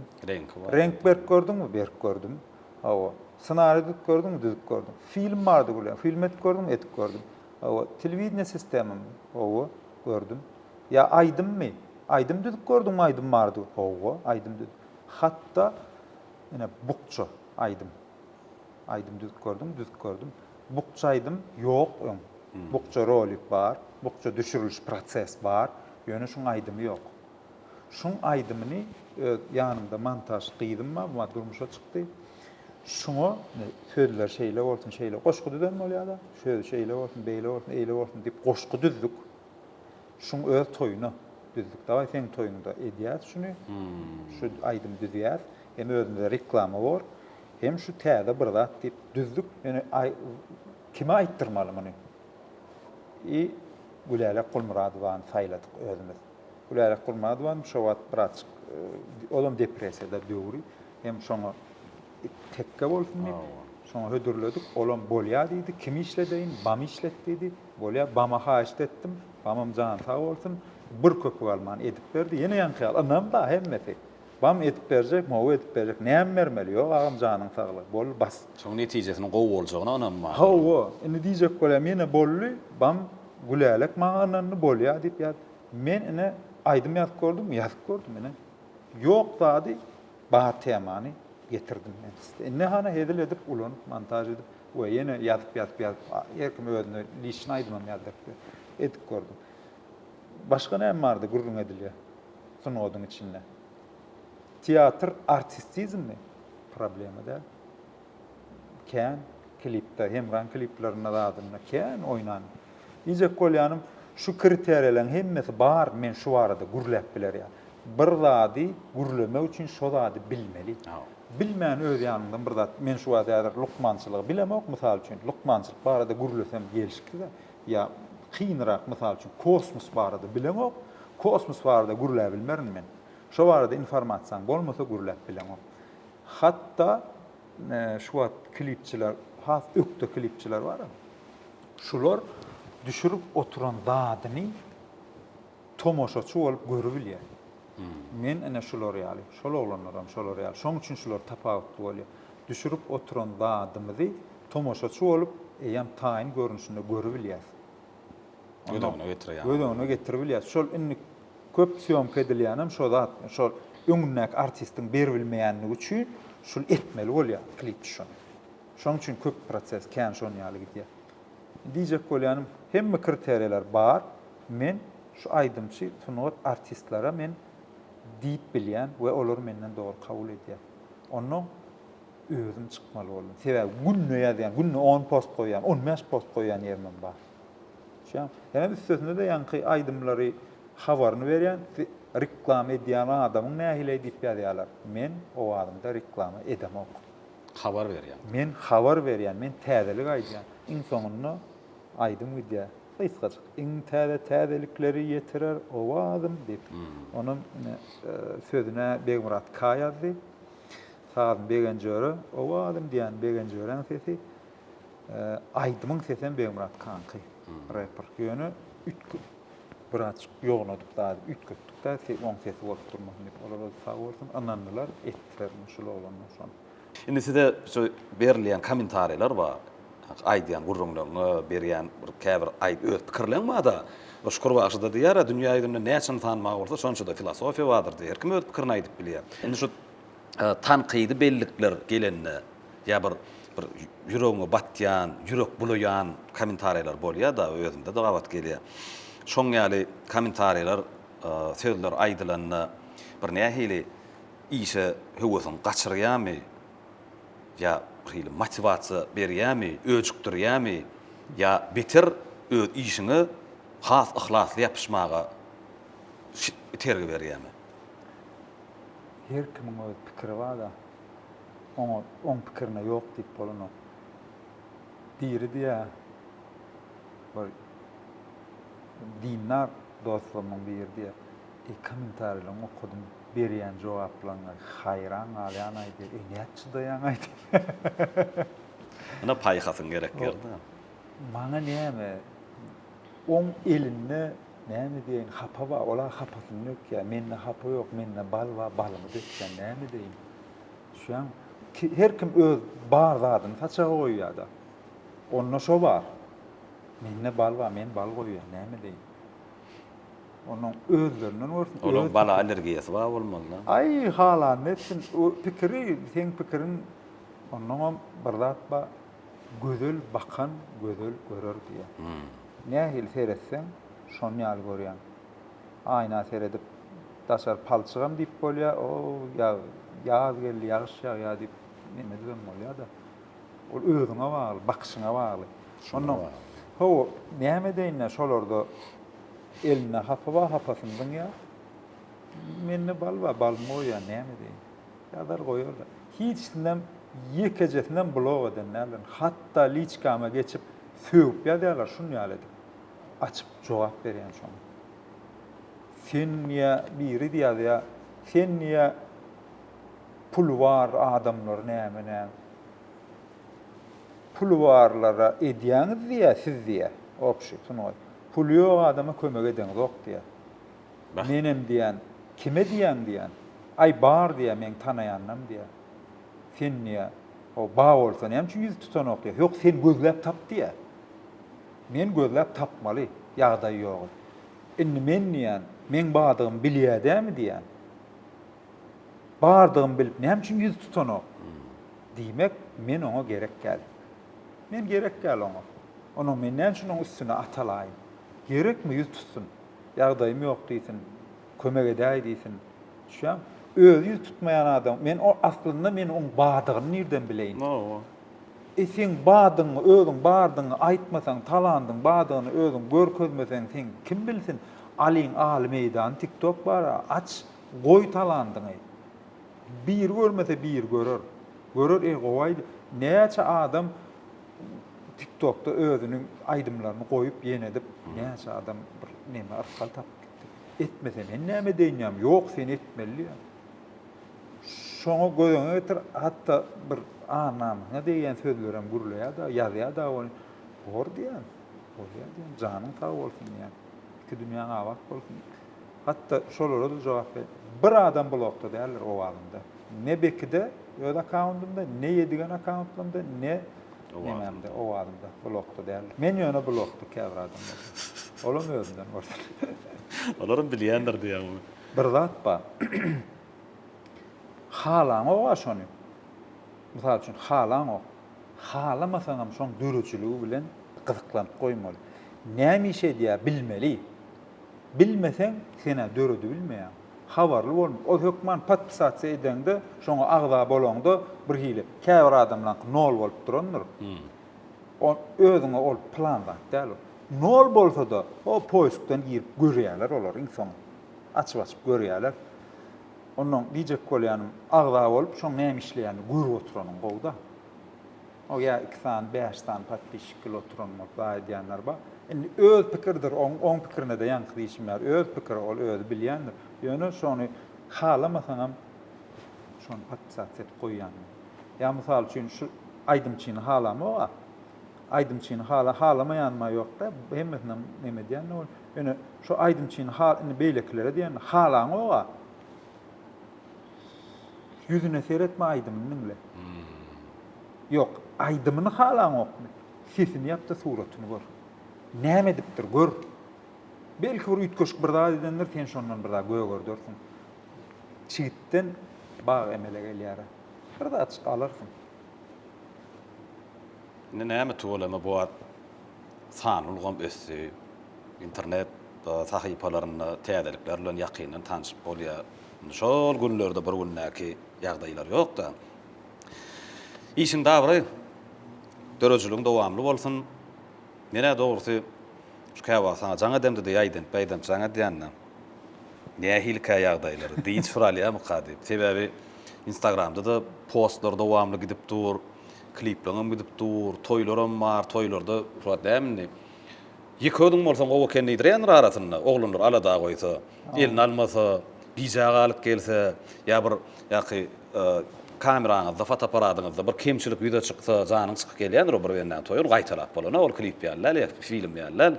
Renk berk gördüňmi? Berk gördüm. Hawa senaryo gördüm, düzük gördüm. Film barada gurulýan. Film et gördüm, et gördüm. Hawa telewizion sistemim. Hawa gördüm. Ya aýdymmy? Aýdym düzük gördüm, aýdym bardy. Hawa aýdym düzük. Hatta ene bukça aýdym. Aýdym düzük gördüm. Bukça aýdym ýok. Bukça rolik bar, bukça düşürülüş proses bar. Ýöne şuň aýdymy ýok. Şuň aýdymyny ýanymda montaj gyýdym, bu durmuşa çykdy. Şunu sözler şeyle olsun şeyle qoşqu düzen bolýar da. Söz şeyle olsun, beýle olsun, eýle olsun dip qoşqu düzdük. Şunu öz toyunu düzdük. Dawa sen toyunda edýät şunu. Şu aýdym düzýär. Hem özünde reklama bor. Hem şu täze bir zat dip düzdük. Yani kime aýtdyrmaly muny? Gülele Kulmuradowyny saýladyk özümiz. Gülele Kulmuradowyny şu wagt biraz olam depressiyada döwri. Hem şoňa tekke bolsun diýip, şoňa hödürledik. Olam bolýar diýdi. Kim işledeýin? Bam işlet diýdi. Bolýar, bama haýyş etdim. Bamam jan sag bolsun. Bir köpük alman edip berdi. Ýene ýankyal. Anam da hemmeti. Bam edip berjek, mowa edip berjek. Näme bermeli? Ýok, agam janyň saglyk. Bol bas. Şoň netijesini gowy boljagyna anam bar. Hawa, indi diýjek bolýar, mene bolly, bam gülelek maňanny bolýar diýip ýat. Men ine aýdym ýazyp gördüm, ýazyp gördüm ine. Ýok zady bar temany getirdim men. Ine hana hedil edip ulan montaj edip, we ýene ýazyp ýerkim özüne lişni aýdymam ýazyp edip gördüm. Başga näme bardy gurrun edilýär? Sunodyň içinde. Teatr artistizmi problemi de. Kän klipde hem kliplerine radyna kän oynan. Diýjek bolýanym şu kriteriýalaryň hemmesi bar, men şu arada gurläp biler ýa. Bir zady gurlemek üçin şo zady bilmeli. Bilmän öz ýanyndan bir zat men şu wagtda lukmançylygy bilemok mysal üçin. Lukmançylyk barada gurlesem gelişikdi ýa kynrak mysal üçin kosmos barada bilemok. Kosmos barada gurläp bilmerin men. Şo barada informasiýaň bolmasa gurläp bilemok. Hatta şu wagt klipçiler, has ökde klipçiler bar. Şular düşürüp oturan zadyny tomoşaçy bolup görüp bilýär. Men ene şular ýaly, şol oglanlaram şolar ýaly. Şoň üçin şular tapawutly bolýar. Düşürüp oturan zadymyzy tomoşaçy bolup eýem taýyn görünüşinde görüp bilýär. Gödöňüne getirýär. Gödöňüne getirip bilýär. Şol inni köp syýomka edilýänem şo zat, şol öňündäki artistin berip bilmeýänligi üçin şol etmeli bolýar klip şon. Şoň üçin köp proses kän şon ýaly gidýär. Diýjek bolýanym hemme kriteriýalar bar. Men şu aýdymçy sunugat artistlere men diýip bilýän we olar menden dogry kabul edýär. Onuň özüm çykmaly boldum. Sebäbi günne ýazýan, günne 10 post goýan, 15 post goýan ýermem bar. Şam, hem üstüne de ýanky aýdymlary habaryny berýän, reklam edýän adamyň nähile diýip ýazýarlar. Men o adamda reklama edemok. Habar berýän. Men habar berýän, men täzelik aýdýan. Iň soňunda aýdym widya. Kysgaçyk, iň täzelikleri ýetirer o adam diýip. Onuň sözüne Begmurat K ýazdy. Sağın Begenjöre, o adam diýen Begenjöreň sesi aýdymyň sesen Begmurat Kanky. Rapper ýöne 3 biraz ýognadyk da 3 köpdükde 10 sesi bolup durmak diýip olar sağ bolsun. Ananlar etdiler şol oglanlar şon. Indi size şu berilýän kommentariýalar bar. Aýdýan gurrunlaryny berýän bir käbir öz pikirleň da. Şukur başda diýär, dünýä ýüzünde näçe tanmak bolsa, şonça da filosofiýa bardyr diýär. Kim öz pikirini aýdyp bilýär. Indi şu tanqydy bellikler gelende ýa bir ýüregiňe batýan, ýürek bulaýan kommentariýalar bolýar da özünde de gabat gelýär. Şoň ýaly kommentariýalar, sözler aýdylanyny bir nähili işe höwesini gaçyrýarmy? ýa bir motivasiýa berýärmi, öjükdirýärmi? ýa beter öz işini has ihlasly ýapyşmaga tergi berýärmi? Her kimin öz pikiri bar da, oň pikirine ýok diýip bolanok. Biri diýär, bir dinler dostlarımın biri diýär, kommentariýaryny okudum, berýän jogaplaryňa hayran galýan aýdy, näçe daýan aýdy. Ana paýhasyn gerek ýerde. Maňa näme? Oň elinde näme diýen hapa bar, ola hapasyny ýok ýa, mende hapa ýok, mende bal bar, balymy dökýän näme diýin? Şuň her kim öz bar zadyny taça goýýar da. Onda şo bar. Mende bal bar, men bal goýýar, näme diýin? Onun özlerinden olsun. Onun bala alergiyası var bolmaly. Ay halan etsin o pikiri, sen pikirin onun bir zat ba gözel bakan, gözel görür diye. Nähil seretsen şonu ýaly görýän. Aýna seredip daşar palçygam diýip bolýar, o ýaz geldi, ýagyş ýagy diýip neme diýen bolýar da. Ol özüňe bagly, bakışyňa bagly. Şondan bagly. ho näme diýinler şolarda eline hapasyndyň ya. Menne balmo ya näme diýin. Ýadar goýarlar. Hiçinden yekejesinden blog edenler, hatta liçkama geçip söwüp ýazýarlar şunu ýalydy. Açıp jogap berýän şonu. Sen niye biri diýär, sen niye pul var adamlar näme. Pul varlara edýäňiz diýä, siz diýä. Opşy, şunu. Pul ýok adama kömek edeňiz ok diýä. Menem diýän, kime diýän? Ay bar diýä, men tanaýanam diýä. Sen niye o bağ olsa näme üçin ýüz tutan ok diýä. Ýok, sen gözläp tap diýä. Men gözläp tapmaly, ýagdaý ýok. Indi men diýän, men bagdygym bilýärmi diýän. Bardygym bilip näme üçin ýüz tutan ok? Diýmek men oňa gerek gel. Men gerek gel oňa. Onu men näme üçin oňa üstüne atalaýyn? Gerekmi ýüz tutsun? Ýagdaýym ýok diýsin, kömek edäý diýsin. Şam öz ýüz tutmayan adam, men o aslynda men oň badygyny nerden bileýin? Sen badyňy, özüň bardyňy aýtmasaň, talandyň badygyny özüň görkezmeseň, sen kim bilsin? Alyň aly meýdan TikTok bar, aç, goý talandyňy. Bir görmese bir görür. Görür, goýdy. Näçe adam TikTokda özünün aýdymlaryny goýup ýenedip, näçe adam bir näme arqal tapyp etmese men näme diýýäm? Ýok, sen etmeli. Şoňa göýüňe getir, hatda bir anam, ne diýen sözlerem gurulýar da, ýazýar da ol. Bor diýen. Bolýar diýen, janyň sag bolsun diýen. Iki dünýäň awak bolsun. Hatta şolara da jogap ber. Bir adam blokda däller o wagtda. Ne bekide, öz akkauntymda, ne ýedigen akkauntymda, ne nememde o wagtda blokda däller. Men ýöne blokda käbir adamlar. Olam özünden bolsun. Olaryň bilýändir diýen. Bir zat bar. Halaň o şonu. Mysal üçin halaň o. Halamasaňam şoň döreçiligi bilen gyzyklanyp goýmaly. Näme işe diýär bilmeli. Bilmeseň sene döredi bilmeýän. Habarly bolma. O hökman patpysat edende şoňa agza bolanda bir hili käbir adamlar nol bolup durandyr. O özüňe ol plandan däl. Nol bolsa da o poýskdan girip görýärler olar insan. Açyp görýärler. Ondan diýjek bolýanym agza bolup şoň näme işleýärni görüp oturanyň gowda. O ýa 2-5 patpysçyk oturanyň baýdýanlar bar. Indi öz pikirdir, oň pikirine de ýanky diýişmär. Öz pikir ol öz bilýändir. Ýöne şonu halamasaňam şonu patpysat etip goýýan. Ýa mysal üçin şu aýdymçyny halama o. Aýdymçyny halamaýanma ýok da, hemmesine näme diýän ol. Ýöne şu aýdymçyny indi beýleklere diýän halaň o. Yüzüne seyretme aydımını. Yok, aydımını halaň okmy. Sesini yapda suratyny gör. Näme edipdir gör. Belki bir ütköşk bir daha edenler sen şondan bir daha gördürsin. Çigitden bağ emele gelýär. Bir daha açyk alarsın. Näme tuğlama bu sanulgam össü internet sahypalaryny täzelikler bilen ýakynyň tanışyp bolýar. Şol günlerde bir günnäki ýagdaýlar ýok da. İşin dabry döreçiligiň dowamly bolsun. Mene dogrusy şu käwa sana jaňa demde diýýäydin, beýdem jaňa diýänne. Näme hilka ýagdaýlary diýip soralýar mukady. Sebäbi Instagramda da postlar dowamly gidip dur, kliplerim gidip dur, toýlarym bar, toýlarda şoňa ýeködüň bolsaň o kenni diýen arasynda oglanlar alada goýsa, elini almasa, bijaga alyp gelse, ýa bir ýaky kameraňyzda, fotoaparatyňyzda bir kemçilik ýüze çyksa, janyň çykyp gelýändir o bir benden toýur, gaýtalap bolana, ol klip ýaly, film ýaly.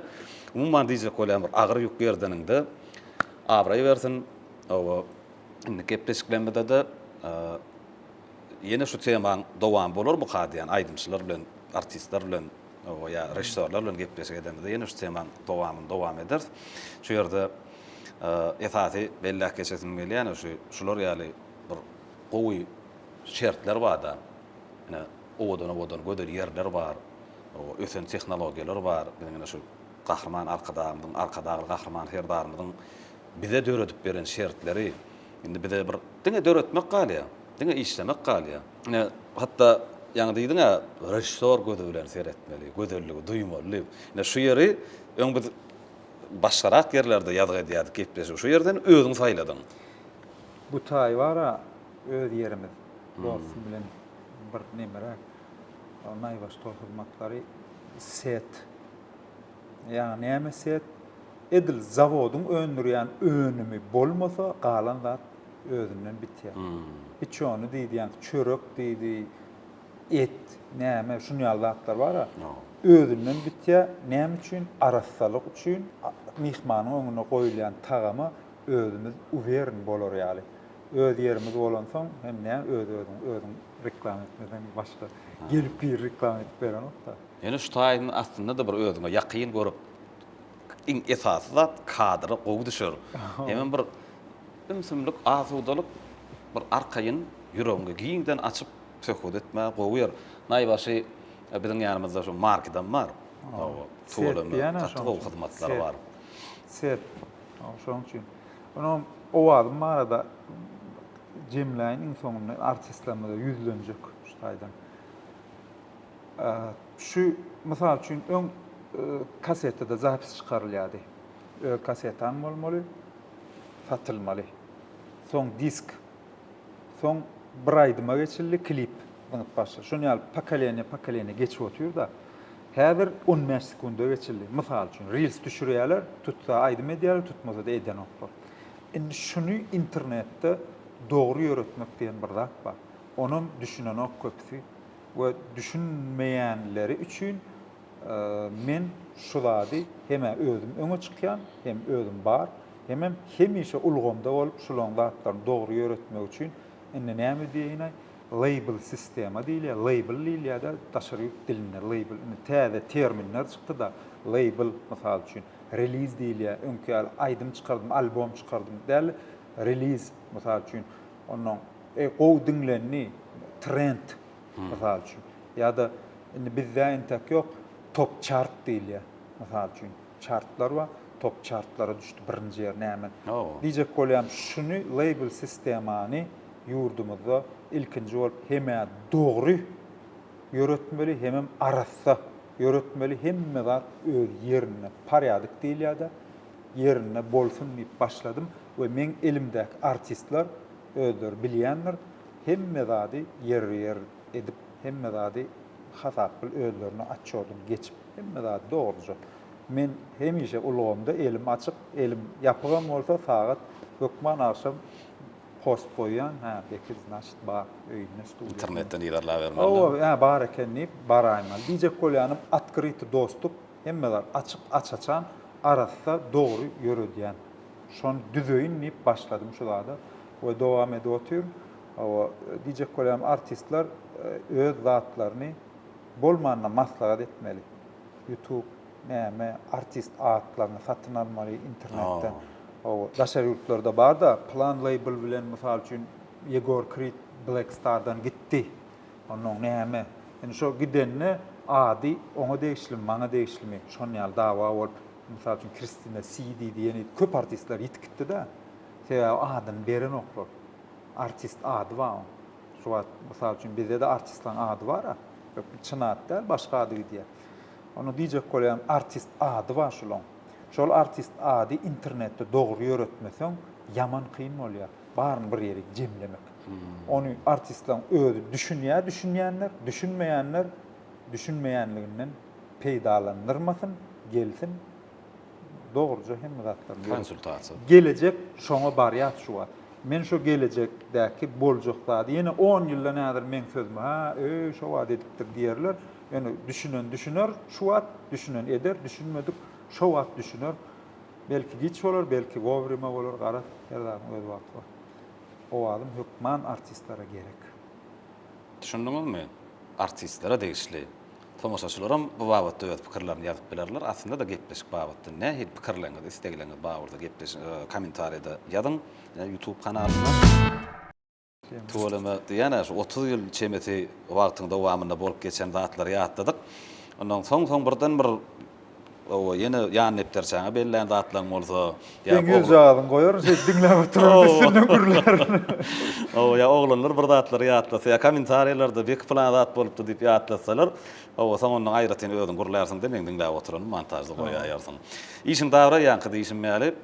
Umman diýjek bolýan bir agyr ýük berdeninde abraý bersin, o indi gepleşiklemede de ýene şu temaň dowam bolar bu kadýan aýdymçylar bilen, artistler bilen, o ýa rejissörler bilen gepleşik edende ýene şu temaň dowam eder. Şu ýerde esasy belli geçesin gelýän şular ýaly bir gowy şertler bar da. Ene owadan göder ýerler bar. O ösen tehnologiýalar bar. Benim şu gahrman arkadagy gahrman herdarymyň bize döredip beren şertleri indi bize bir diňe döretmek galýa. Diňe işlemek galýa. Hatta ýa-ni diýdiňa rejissor gödülen seretmeli, gödülligi, duýmaly. Şu ýeri öň bir başgarak yerlerde ýadyg edýär, gepleşik. Şu ýerden özüň saýladyň. Bu taý bara öz yerimiz. Bolsun bilen bir nemerä. Naýbaş tohurmatlary set. Ýani näme set? Edil zawodyň öndürýän önümi bolmasa galan zat özünden bitýär. Hiç onu diýdiň çörek diýdi, et, näme şunu ýaldatlar bara. Özünden bitýär. Näme üçin? Arassalyk üçin mihmanyň öňüne goýulan tagama özümüz uwerin bolar ýaly. Öz yerimiz bolan soň hem näme özüň reklam etmeden başga gelip bir reklam edip beren da. Yani şu taýyny aslında da bir özüňe ýakyn görüp iň esasy zat kadry gowy düşür. Hemen bir ümsümlik, azudalyk bir arkaýyn ýüregiňe giňden açyp söhbet etme gowy ýer. Naýbaşy biziň ýanymyzda şu markedan bar. Tuğlamy, tatlı hyzmatlar bar. Set. Şoň üçin. Onu o adam arada jemläýin soňunda artistlerle yüzlenjek şu taýdan. Şu mysal üçin öň kasetede zapis çykarylýardy. Kasetan bolmaly, satylmaly. Soň disk. Soň bir aýdyma geçildi klip. Bunu başla. Şonu ýaly pakalene geçip otur da. Häzir 15 sekunda geçildi. Mysal üçin reels düşürýärler, tutsa aýdym edýärler, tutmasa da eden oklar. Indi şunu internetde doğru ýöretmek diýen bir zat bar. Onun düşünen ok köpsi we düşünmeýänleri üçin men şu zady hem özüm öňe çykýan, hem özüm bar, hem hemişe ulgamda bolup şulaň zatlaryny doğru ýöretmek üçin indi näme diýene label sistema diýilýär. Label diýilýär taşryk dilinde label. Täze terminler çykdy da label mysal üçin release diýilýär. Öňki aýdym çykardym, albom çykardym däl release mysal üçin onuň gowy dinlenni trend mysal üçin. Ýa-da indi bizde entek ýok top chart diýilýär. Mysal üçin chartlar var. Top chartlara düşdi birinji ýer näme. Diýjek bolýam şunu label sistemany ýurdumyzda ilkinji bolup hemme dogry ýöretmeli, hem arassa ýöretmeli, hemme zat öz ýerine parýadyk diýilýär-de ýerine bolsun diýip başladym we men elimdäki artistler özleri bilýänler hemme zady yer edip hemme zady hasap bil özlerini açýardym geçip hemme zady dogruja. Men hemişe ulgamda elim açyp elim ýapygam bolsa sagat gökman akşam post koyan, bekir значит bar öýüne studiýa. İnternetten ýerler bermeli. O, bar ekenni baraýman. Diýjek bolýanym открытый достуp, hemmeler açyp açaçan arassa dogry ýöredýän. Şonu düzöýin diýip başladym şu zada we dowam edip otur. O diýjek bolýam artistler öz zatlaryny bolmanyna maslahat etmeli. YouTube näme artist atlaryny satyn almaly internetden. O daşary ýurtlarda bar da plan label bilen mysal üçin Yegor Krit Black Star'dan gitdi. Onuň näme? Eni şo gidenni ady oňa değişli, maňa değişlimi. Şonu ýaly dawa bolup mysal üçin Kristina CD diýeni köp artistler ýitip gitdi da. Sebäbi adyn beren oklar. Artist ady bar. Şu wagt mysal üçin bizde de artistlaryň ady bar. Çynat däl, başga ady diýär. Onu diýjek bolýam artist ady bar şolaň. Şol artist ady internetde dogry ýöretmeseň yaman kyn bolýar. Baryn bir ýere jemlemek. Onu artistlaryň özü düşünýänler, düşünmeýänliginden peýdalandyrmasyn, gelsin dogruja hemme zatlar. Konsultasiýa. Gelecek şoňa barýar şu wagt. Men şu gelecekdäki boljak zady ýene 10 ýyldan nädir men sözüm, şo wagt edipdir diýerler. Yani düşüner, şu wagt düşünen eder, düşünmedik, şu wagt düşüner. Belki giç bolar, belki gowryma bolar, garat, her öz wagt bar. O adam hökman artistlere gerek. Düşündüňizmi? Artistlere degişli. Tomoşaçylaram bu babatda öz pikirlerini ýazyp bilerler. Aslında da gepleşik babatda nähil pikirleriniz, istekleriniz bagyrda gepleşik kommentariýada ýazyň YouTube kanalyna. Tuğlama diýene şu 30 ýyl çemeti wagtyň dowamynda bolup geçen zatlar ýatladyk. Ondan soň birden bir o yine yan nepterçäňe belleň datlaň bolsa Ben göz jagadyň goýar, sen diňläp oturan üstünden gürler. o ya oglanlar bir datlary ýatlasa ya kommentariýlarda bek plan dat bolupdy diýip ýatlasalar, o soň onuň aýratyny özüň gurlarsyň demeň diňläp oturan montajda goýaýarsyň. İşin dagry ýanky diýişim mäli.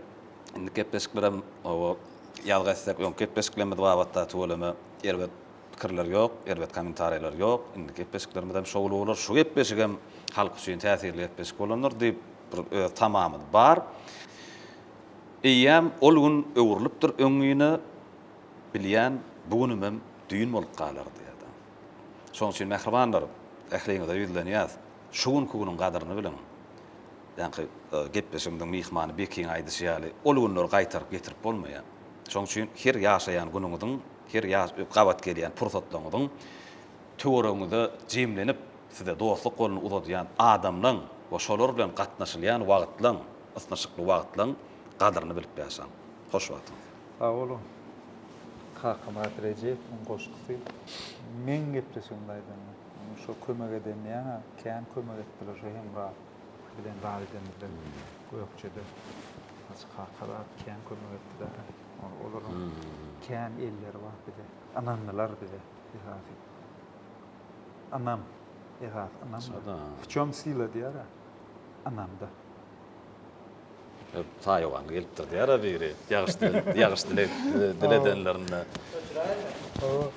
Indi kepleşiklerem o ýalgaçsak, ýok kepleşiklerme wagtda tolama erbet pikirler ýok, erbet kommentariýalar ýok. Indi kepleşiklermedem şowly bolar, şu kepleşigem halk üçin täsirli kepleşik bolanlar diýip bir tamamy bar. Eýem ol gün öwrülipdir öňüne bilýän bugunum düýün bolup galar diýdi. Şoň üçin mehribanlar, ähliňizde ýüzlen ýaz. Şu günüň gadyryny bilen. Ýa-ni gepleşimdiň mihmany bekiň aýdyşy ýaly ol günler gaýtaryp getirip bolmaýar. Şoň üçin her ýaşaýan günüňiziň, her gabat gelýän pursatlaryňyň töwereňizde jemlenip size dostluk golunu uzadýan adamlaň we şolar bilen gatnaşylýan wagtlaň, ysnaşykly wagtlaň gadyryny bilip ýaşaň. Hoş wagt. Sağ olun. Hakymat Recep, goşgusy. Men gepleşimdäýdim. Şu kömek eden ýa, kän kömek etdiler şu hem ra. Bilen dalydymyzdan goýakçyda. Açyk hakarat kän kömek etdiler. Olaryň kän elleri bar bide. Ananlar bide. Anam. Anam. В чём сила diýär? Anamda. Taýwan gelipdir diýär biri. Ýagyş diledenlerine.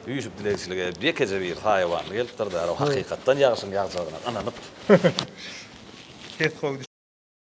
Üýüşüp dileýçiligi bir kece bir taýwan gelipdir diýär. O hakykatdan ýagyşyň ýagjagyna ananyp. Ket